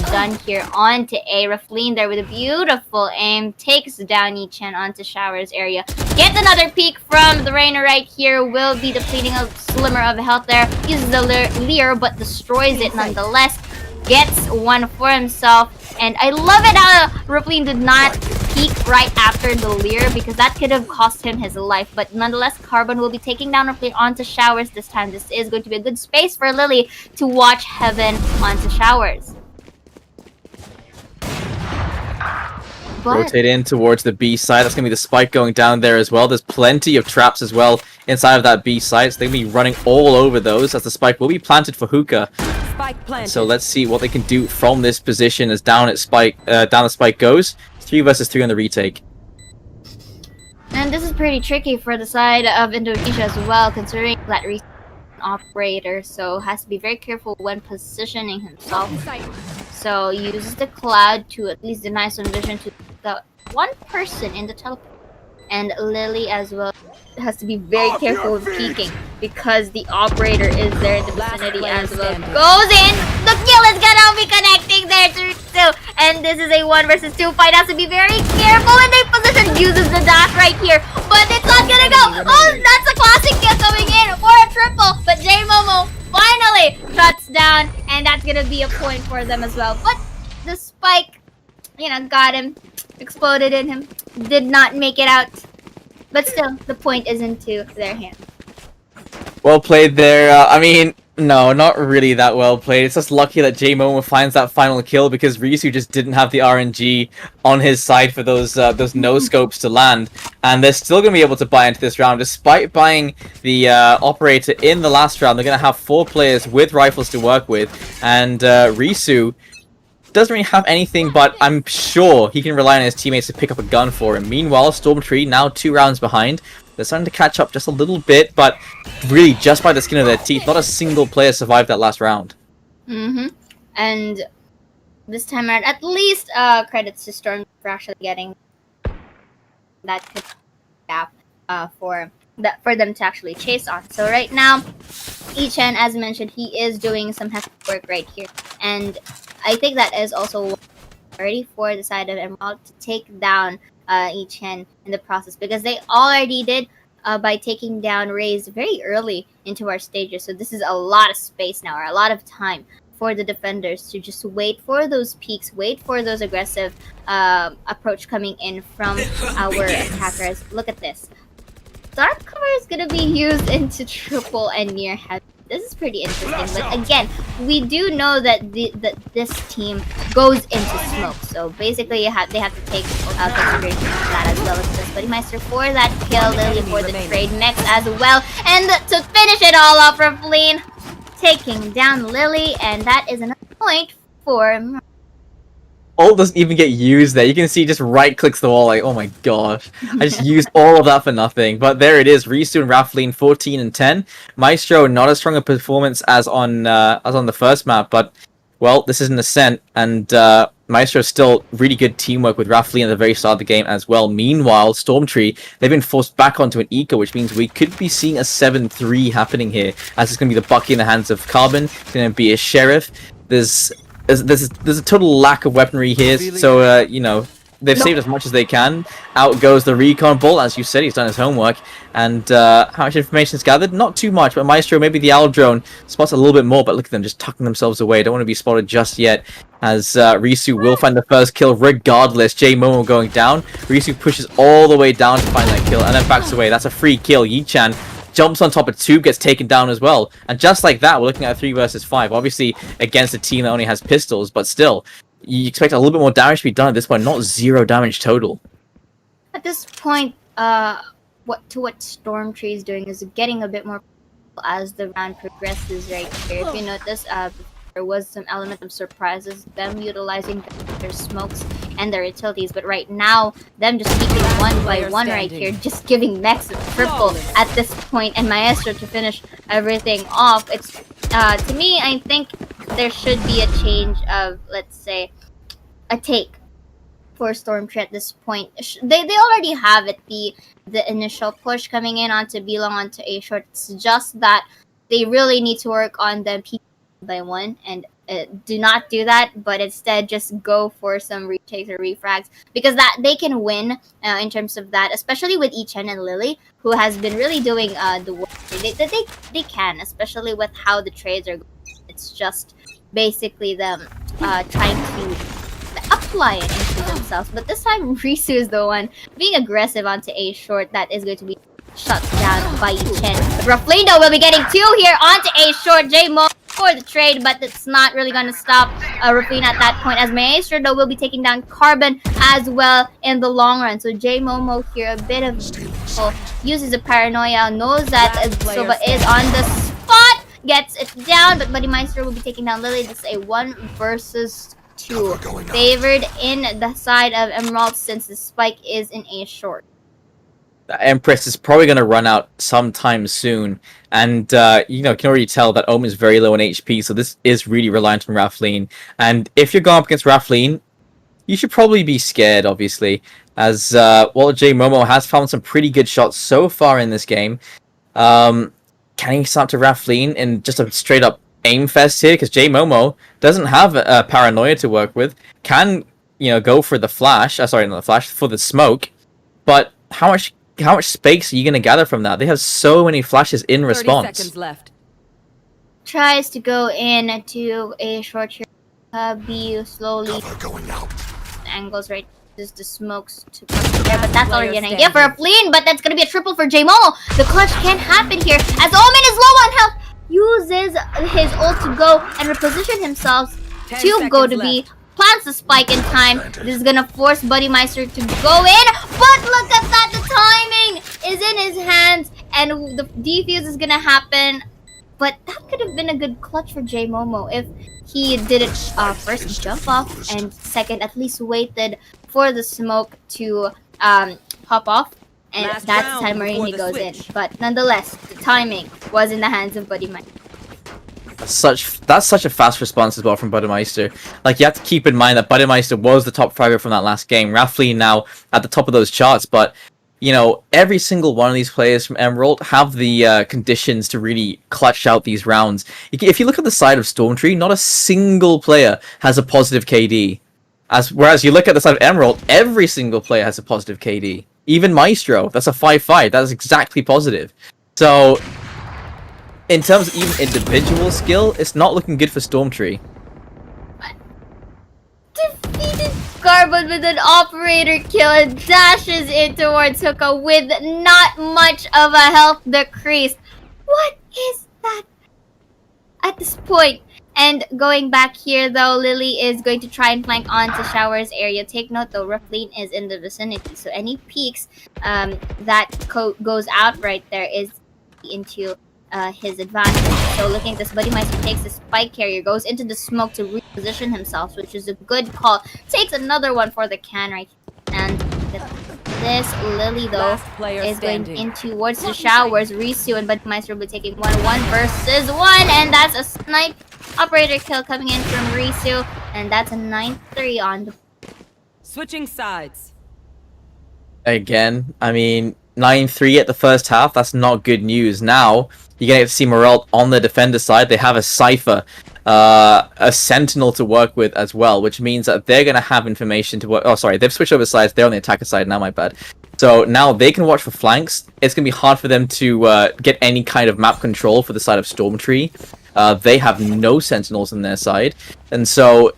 S3: done here onto A. Rafleen there with a beautiful aim. Takes down Ichan onto Showers area. Gets another peek from the Rainer right here. Will be depleting a slimmer of health there. Uses the Leer but destroys it nonetheless. Gets one for himself. And I love it how Rafleen did not peek right after the Leer because that could have cost him his life. But nonetheless, Carbon will be taking down Rafleen onto Showers this time. This is going to be a good space for Lily to watch Heaven onto Showers. But
S2: rotate in towards the B side. That's going to be the spike going down there as well. There's plenty of traps as well inside of that B site. So they're going to be running all over those as the spike will be planted for Hookah. So let's see what they can do from this position as down the spike goes. 3 versus 3 on the retake.
S3: And this is pretty tricky for the side of Indonesia as well, considering that Reese is an operator, so has to be very careful when positioning himself. So uses the cloud to at least deny some vision to the one person in the teleport. And Lily as well has to be very careful with peeking because the operator is there in the vicinity as well. Goes in! The kill is gonna be connecting there to Risu. And this is a 1 versus 2 fight. Has to be very careful in their position. Uses the dash right here. But it's not gonna go! Oh, that's a classic kill coming in for a triple. But J Momo finally shuts down. And that's gonna be a point for them as well. But the spike, got him. Exploded in him. Did not make it out. But still, the point is into their hand.
S2: Well played there. I mean, No, not really that well played. It's just lucky that J-Momo finds that final kill because Risu just didn't have the RNG on his side for those no-scopes to land. And they're still going to be able to buy into this round. Despite buying the operator in the last round, they're going to have 4 players with rifles to work with. And Risu doesn't really have anything, but I'm sure he can rely on his teammates to pick up a gun for him. Meanwhile, Stormtree now 2 rounds behind. They're starting to catch up just a little bit, but really just by the skin of their teeth. Not a single player survived that last round.
S3: And this time around, at least credits to Storm for actually getting that gap for them to actually chase on. So right now, Ichen, as mentioned, he is doing some hefty work right here, and I think that is also already for the side of MRALT to take down Ichen in the process, because they already did by taking down Raze very early into our stages. So this is a lot of space now, or a lot of time for the defenders to just wait for those peaks, wait for those aggressive approach coming in from our attackers. Look at this. Dark cover is going to be used into triple and near heavy. This is pretty interesting, but again, we do know that this team goes into smoke. So basically, they have to take consideration of that as well as this. Buddymeister for that kill, Lily for the trade, Mex as well, and to finish it all off, Rafleen taking down Lily, and that is another point for.
S2: Ult doesn't even get used there. You can see just right clicks the wall like, oh my gosh. I just used all of that for nothing. But there it is. Risu and Rafleen 14 and 10. Maestro not as strong a performance as on the first map, but well, this is an Ascent, and Maestro still really good teamwork with Rafleen at the very start of the game as well. Meanwhile, Stormtree, they've been forced back onto an eco, which means we could be seeing a 7-3 happening here, as it's going to be the Bucky in the hands of Carbon. It's going to be a Sheriff. There's a total lack of weaponry here, so you know, they've saved as much as they can. Out goes the recon ball, as you said, he's done his homework, and how much information is gathered? Not too much, but Maestro, maybe the Owl drone spots a little bit more, but look at them just tucking themselves away. Don't want to be spotted just yet, as Risu will find the first kill regardless. J-Momo going down. Risu pushes all the way down to find that kill, and then backs away. That's a free kill. Yi-chan jumps on top of 2, gets taken down as well. And just like that, we're looking at a 3 versus 5. Obviously, against a team that only has pistols, but still, you expect a little bit more damage to be done at this point, not 0 damage total.
S3: At this point, what Stormtree is doing is getting a bit more as the round progresses right here. If you notice, there was some element of surprises, them utilizing their smokes and their utilities, but right now, them just keeping one by one right here, just giving Mex a triple at this point, and Maestro to finish everything off. It's to me, I think there should be a change of, let's say, a take for Stormtree at this point. They already have it, the initial push coming in onto B-long, onto A-short. It's just that they really need to work on them by one, and do not do that, but instead just go for some retakes or refrags, because that they can win in terms of that, especially with Ichen and Lily, who has been really doing the work. They can, especially with how the trades are going. It's just basically them trying to apply it into themselves, but this time Risu is the one being aggressive onto A short. That is going to be shut down by Ichen. Rafleen will be getting 2 here onto A short. J-Mo for the trade, but it's not really going to stop Rafleen at that point, as Maestro though will be taking down Carbon as well in the long run. So J-Momo here, a bit of uses a paranoia, knows that Soba is on the spot, gets it down, but Buddymeister will be taking down Lily. This is a 1 versus 2, favored in the side of Emerald since the spike is in A short.
S2: The Empress is probably going to run out sometime soon, and you know, can already tell that Ohm is very low on HP, so this is really reliant on Rafleen. And if you're going up against Rafleen, you should probably be scared, obviously, as well, J-Momo has found some pretty good shots so far in this game. Can he start to Rafleen in just a straight up aim fest here? Because J-Momo doesn't have a paranoia to work with, can, you know, go for the flash, sorry, not the flash, for the smoke, but how much space are you going to gather from that? They have so many flashes in response.
S4: 30 seconds left.
S3: Tries to go in to A short here. B slowly angles right. Just the smokes to there, but that's already an idea for a Rafleen, but that's going to be a triple for J-Momo. The clutch can happen here as Omen is low on health. uses his ult to go and reposition himself
S4: 10
S3: to go to
S4: seconds
S3: B.
S4: left.
S3: Plants the spike in time. This is gonna force Buddy Meister to go in, but look at that! The timing is in his hands, and the defuse is gonna happen. But that could have been a good clutch for J Momo if he didn't first jump off and second at least waited for the smoke to pop off, and
S4: Last
S3: that's the
S4: round
S3: time where
S4: before
S3: he
S4: the
S3: goes in.
S4: switch.
S3: But nonetheless, the timing was in the hands of Buddy Meister.
S2: That's such a fast response as well from Buddermeister. Like, you have to keep in mind that Buddermeister was the top fragger from that last game. Rafley now at the top of those charts, but you know, every single one of these players from MRALT have the conditions to really clutch out these rounds. If you look at the side of Stormtree, not a single player has a positive KD. Whereas you look at the side of MRALT, every single player has a positive KD. Even Maestro, that's a 5-5. That's exactly positive. So, in terms of even individual skill, it's not looking good for Stormtree.
S3: Defeated Carbon with an operator kill and dashes in towards Hookah with not much of a health decrease. What is that at this point? And going back here though, Lily is going to try and flank onto Shower's area. Take note though, Raflin is in the vicinity, so any peeks that goes out right there is into his advantage. So looking at this, Buddy Meister takes the spike carrier, goes into the smoke to reposition himself, which is a good call. Takes another one for the can right here. And this Lily though
S4: Last player
S3: is
S4: standing.
S3: going in towards the Showers. Risu and Buddy Meister will be taking 1-1 versus 1, and that's a snipe operator kill coming in from Risu, and that's a 9-3 on the
S4: Switching sides.
S2: Again, I mean, 9-3 at the first half, that's not good news. Now, you're going to get to see MRALT on the defender side. They have a Cypher, a Sentinel to work with as well, which means that they're going to have information to work... Oh, sorry, they've switched over sides. They're on the attacker side now, my bad. So now they can watch for flanks. It's going to be hard for them to get any kind of map control for the side of Stormtree. They have no Sentinels on their side. And so,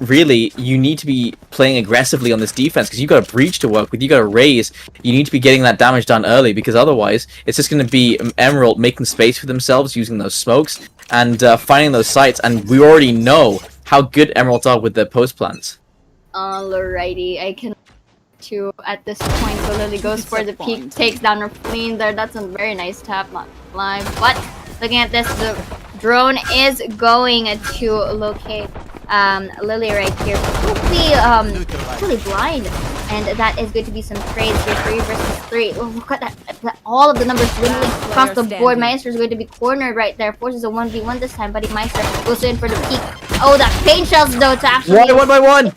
S2: really, you need to be playing aggressively on this defense because you've got a breach to work with, you've got a raise. You need to be getting that damage done early because otherwise it's just going to be Emerald making space for themselves using those smokes and finding those sites. And we already know how good Emeralds are with their post plants.
S3: Alrighty, I can to at this point. So Lily goes for the peak, takes down her queen there. That's a very nice tap, not live. But looking at this, the drone is going to locate Lily right here. Could be really blind, and that is going to be some trades here. 3 versus 3. Oh, look at that! All of the numbers dwindling across the board. Meister is going to be cornered right there. Forces a 1v1 this time. Buddy Meister goes in for the peak. Oh, that pain shells though to actually
S2: One by one.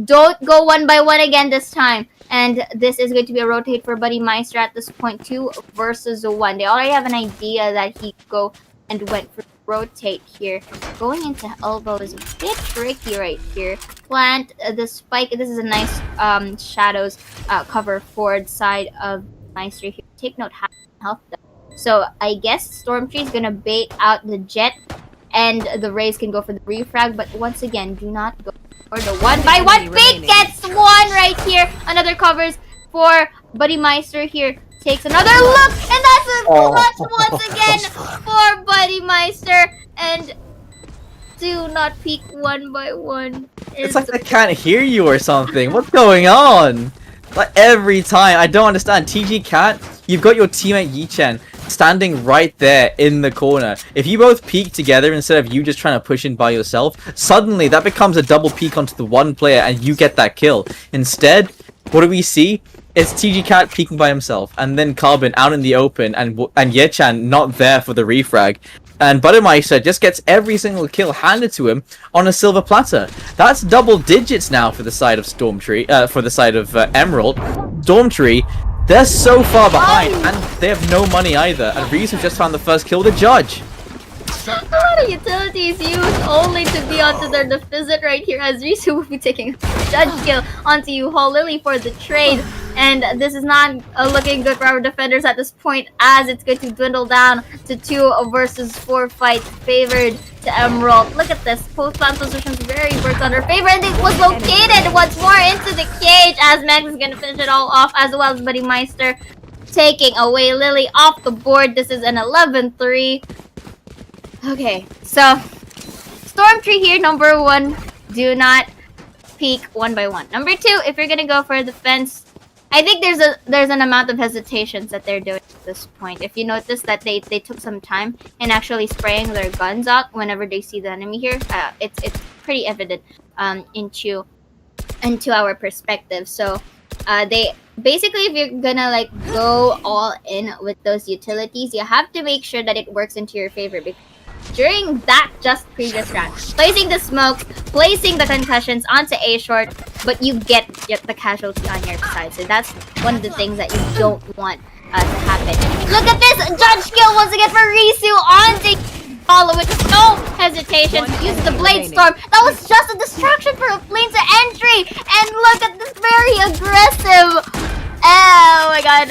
S3: Don't go 1-by-1 again this time. And this is going to be a rotate for Buddy Meister at this point. 2 versus 1. They already have an idea that he go and went for rotate here. Going into elbow is a bit tricky right here. Plant the spike. This is a nice shadows cover forward side of Meister here. Take note how health though. So I guess Stormtree is gonna bait out the jet, and the Rays can go for the refrag. But once again, do not go for the 1-by-1. Bait gets one right here. Another covers for Buddy Meister here. Takes another look, and that's a clutch once again for Buddy Meister. And do not peek 1-by-1.
S2: It's like they can't hear you or something. What's going on? Like every time, I don't understand. TG Cat, you've got your teammate Yichen standing right there in the corner. If you both peek together instead of you just trying to push in by yourself, suddenly that becomes a double peek onto the one player and you get that kill. Instead, what do we see? It's TG Cat peeking by himself, and then Carbon out in the open, and Yechan not there for the refrag. And Buddermeister just gets every single kill handed to him on a silver platter. That's double digits now for the side of Stormtree, for the side of Emerald. Stormtree, they're so far behind, and they have no money either. And Reese has just found the first kill with a judge.
S3: A lot of utilities used only to be onto their deficit right here, as Risu will be taking a judge kill onto U-Haul Lily for the trade. And this is not looking good for our defenders at this point, as it's going to dwindle down to 2 versus 4 fights favored to Emerald. Look at this. Post-plant positions very worked on their favor, and it was located once more into the cage, as Max is going to finish it all off, as well as Buddy Meister taking away Lily off the board. This is an 11-3. Okay, so Storm Tree here, number 1. Do not peek 1 by 1. Number 2, if you're gonna go for defense, I think there's an amount of hesitations that they're doing at this point. If you notice that they took some time in actually spraying their guns out whenever they see the enemy here, it's pretty evident into our perspective. So they basically, if you're gonna like go all in with those utilities, you have to make sure that it works into your favor, because during that just previous round, placing the smokes, placing the concussions onto A short, but you get the casualty on your side. So that's one of the things that you don't want to happen. Look at this judge kill once again for Risu onto follow with no hesitation. Use the Blade Storm. That was just a distraction for a plane to entry. And look at this very aggressive. Oh my god,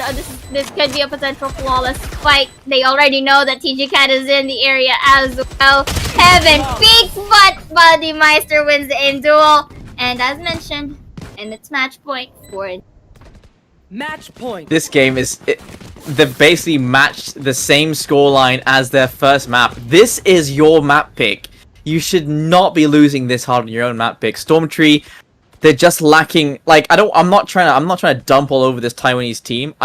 S3: this could be a potential flawless fight. They already know that TG Cat is in the area as well. Heaven peaks, but Bodymeister wins the in duel. And as mentioned, and it's match point for
S4: Match point.
S2: This game is... They've basically matched the same scoreline as their first map. This is your map pick. You should not be losing this hard on your own map pick. Stormtree, they're just lacking. Like, I'm not trying to dump all over this Taiwanese team.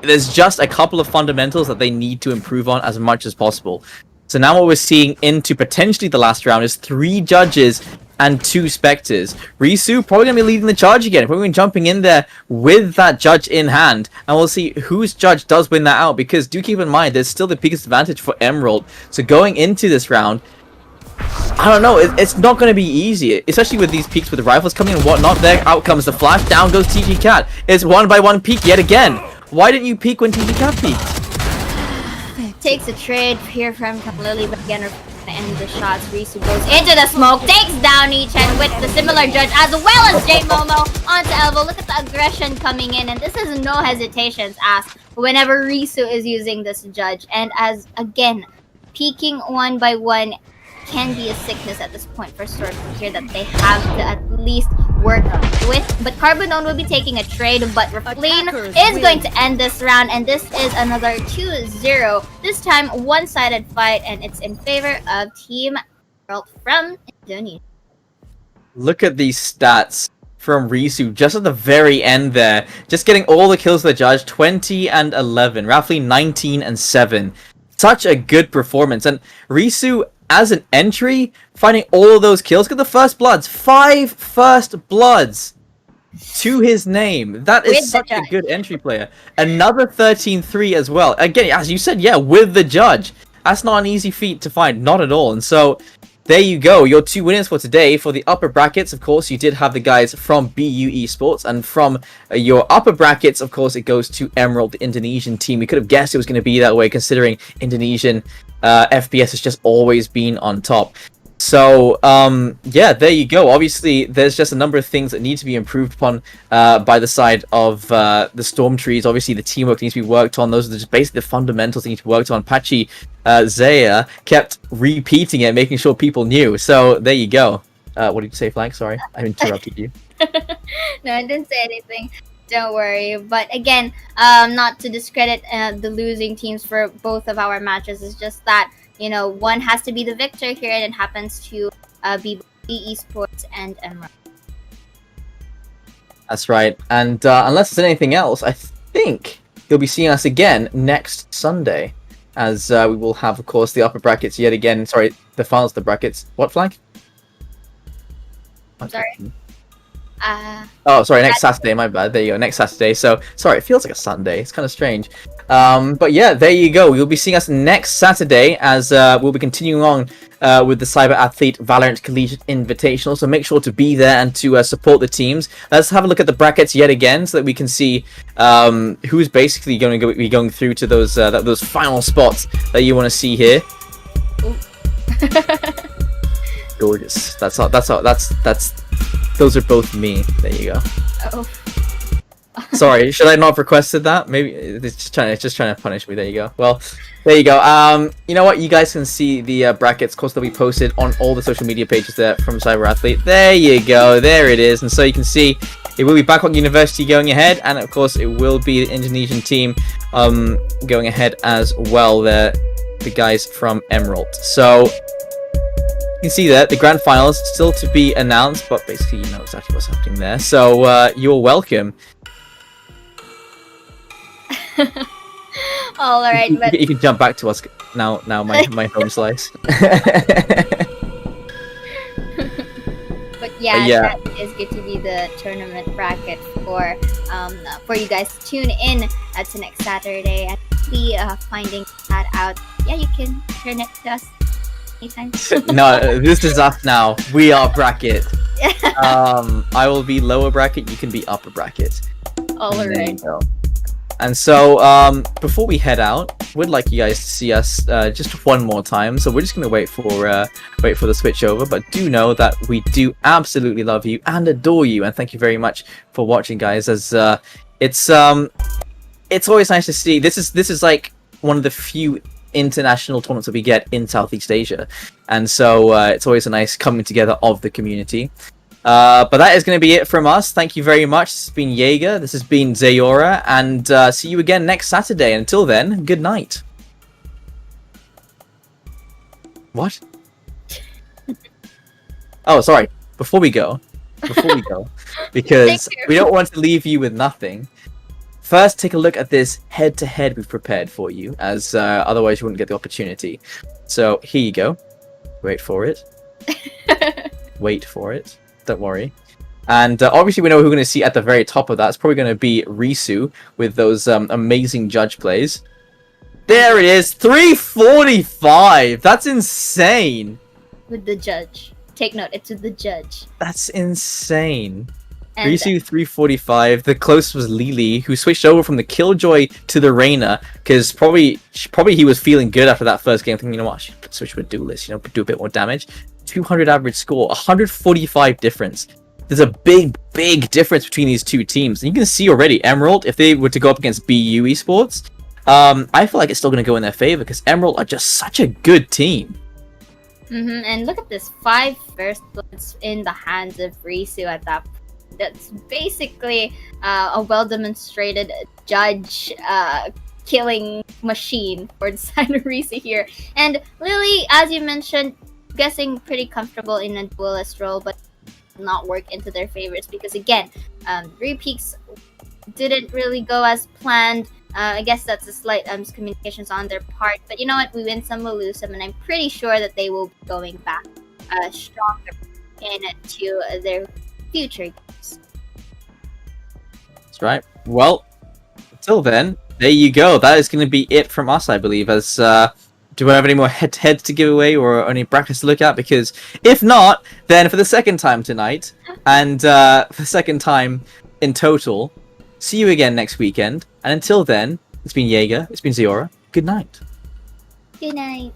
S2: There's just a couple of fundamentals that they need to improve on as much as possible. So now what we're seeing into potentially the last round is 3 judges and 2 specters. Risu probably gonna be leading the charge again, probably jumping in there with that judge in hand, and we'll see whose judge does win that out, because do keep in mind there's still the biggest advantage for MRALT. So going into this round, I don't know, it's not going to be easy, especially with these peaks with the rifles coming and whatnot. There out comes the flash, down goes TG Cat. It's 1 by 1 peak yet again. Why didn't you peek when TG Cat peaked?
S3: Takes a trade here from Lily, but again, to end the shots. Risu goes into the smoke, takes down each and with the similar judge as well as J Momo onto Elbow. Look at the aggression coming in, and this is no hesitations asked whenever Risu is using this judge. And as again, peeking 1 by 1 can be a sickness at this point for Storm here that they have to at least work with. But Carbonone will be taking a trade, but Raflin is going to end this round, and this is another 2-0. This time, one-sided fight, and it's in favor of Team MRALT from Indonesia.
S2: Look at these stats from Risu just at the very end there. Just getting all the kills for the judge, 20 and 11. Raflin 19 and 7. Such a good performance. And Risu, as an entry, finding all of those kills. Look at the first bloods. 5 first bloods to his name. That is such a good entry player. Another 13-3 as well. Again, as you said, yeah, with the judge. That's not an easy feat to find. Not at all. And so, there you go. Your 2 winners for today. For the upper brackets, of course, you did have the guys from BU Esports. And from your upper brackets, of course, it goes to MRALT, the Indonesian team. We could have guessed it was going to be that way, considering Indonesian FPS has just always been on top. So, yeah, there you go. Obviously, there's just a number of things that need to be improved upon by the side of the Storm Trees. Obviously, the teamwork needs to be worked on. Those are just basically the fundamentals that need to be worked on. Pachi Zaya kept repeating it, making sure people knew. So, there you go. What did you say, Flank? Sorry, I interrupted you.
S3: No, I didn't say anything. Don't worry. But again, not to discredit the losing teams for both of our matches. It's just that, you know, one has to be the victor here, and it happens to be Esports and MRALT.
S2: That's right. And unless there's anything else, I think you'll be seeing us again next Sunday, as we will have, of course, the upper brackets yet again. Sorry, the finals, the brackets. What, Flank?
S3: Sorry.
S2: Oh, sorry, next Saturday, my bad. There you go, next Saturday. So, sorry, it feels like a Sunday. It's kind of strange. But yeah, there you go. You'll be seeing us next Saturday, as we'll be continuing on with the Cyberathlete Valorant Collegiate Invitational. So make sure to be there and to support the teams. Let's have a look at the brackets yet again, so that we can see who's basically going to be going through to those final spots that you want to see here. Gorgeous. Those are both me. There you go.
S3: Oh.
S2: Sorry, should I not have requested that? Maybe it's just trying to punish me. There you go. Well, there you go. You know what? You guys can see the brackets. Of course, they'll be posted on all the social media pages there from Cyberathlete. There you go. There it is. And so you can see it will be Bangkok University going ahead, and of course, it will be the Indonesian team going ahead as well. There. the guys from MRALT. So you can see that the grand finals still to be announced, but basically you know exactly what's happening there. So you're welcome.
S3: All right, but
S2: You can jump back to us now. Now my home slice.
S3: But yeah,
S2: yeah.
S3: that is good to be the tournament bracket for you guys to tune in to next Saturday and be finding that out. Yeah, you can turn it to us anytime.
S2: No, this is us now. We are bracket. I will be lower bracket. You can be upper bracket.
S3: All
S2: And there you
S3: right.
S2: go. And so, before we head out, we'd like you guys to see us just one more time. So we're just gonna wait for the switch over. But do know that we do absolutely love you and adore you, and thank you very much for watching, guys. As it's always nice to see. This is like one of the few international tournaments that we get in Southeast Asia, and so it's always a nice coming together of the community. But that is going to be it from us. Thank you very much. This has been Jaeger. This has been Zayora. And see you again next Saturday. Until then, good night. What? Oh, sorry. Before we go, because we don't want to leave you with nothing. First, take a look at this head-to-head we've prepared for you, as otherwise you wouldn't get the opportunity. So, here you go. Wait for it. Wait for it. Don't worry. And obviously we know who we're going to see at the very top of that. It's probably going to be Risu with those amazing judge plays. There it is! 345! That's insane!
S3: With the judge. Take note, it's with the judge.
S2: That's insane.
S3: And
S2: Risu 345. The closest was Lily, who switched over from the Killjoy to the Reyna, because probably he was feeling good after that first game, thinking, you know what, I should switch to a duelist, do a bit more damage. 200 average score, 145 difference. There's a big difference between these two teams. And you can see already, MRALT, if they were to go up against BU Esports, I feel like it's still going to go in their favor, because MRALT are just such a good team.
S3: And look at this, 5 first bloods in the hands of Risu at that point. That's basically a well-demonstrated judge killing machine for the side of Risu here. And Lily, as you mentioned, guessing pretty comfortable in a duelist role, but not work into their favors because again, repeats didn't really go as planned. I guess that's a slight miscommunications on their part, but you know what? We win some, we'll lose some, and I'm pretty sure that they will be going back stronger into their future games.
S2: That's right. Well, until then, there you go. That is going to be it from us, I believe. As do we have any more head-to-heads to give away or any brackets to look at? Because if not, then for the second time tonight, and for the second time in total, see you again next weekend. And until then, it's been Jaeger, it's been Ziora. Good night.
S3: Good night.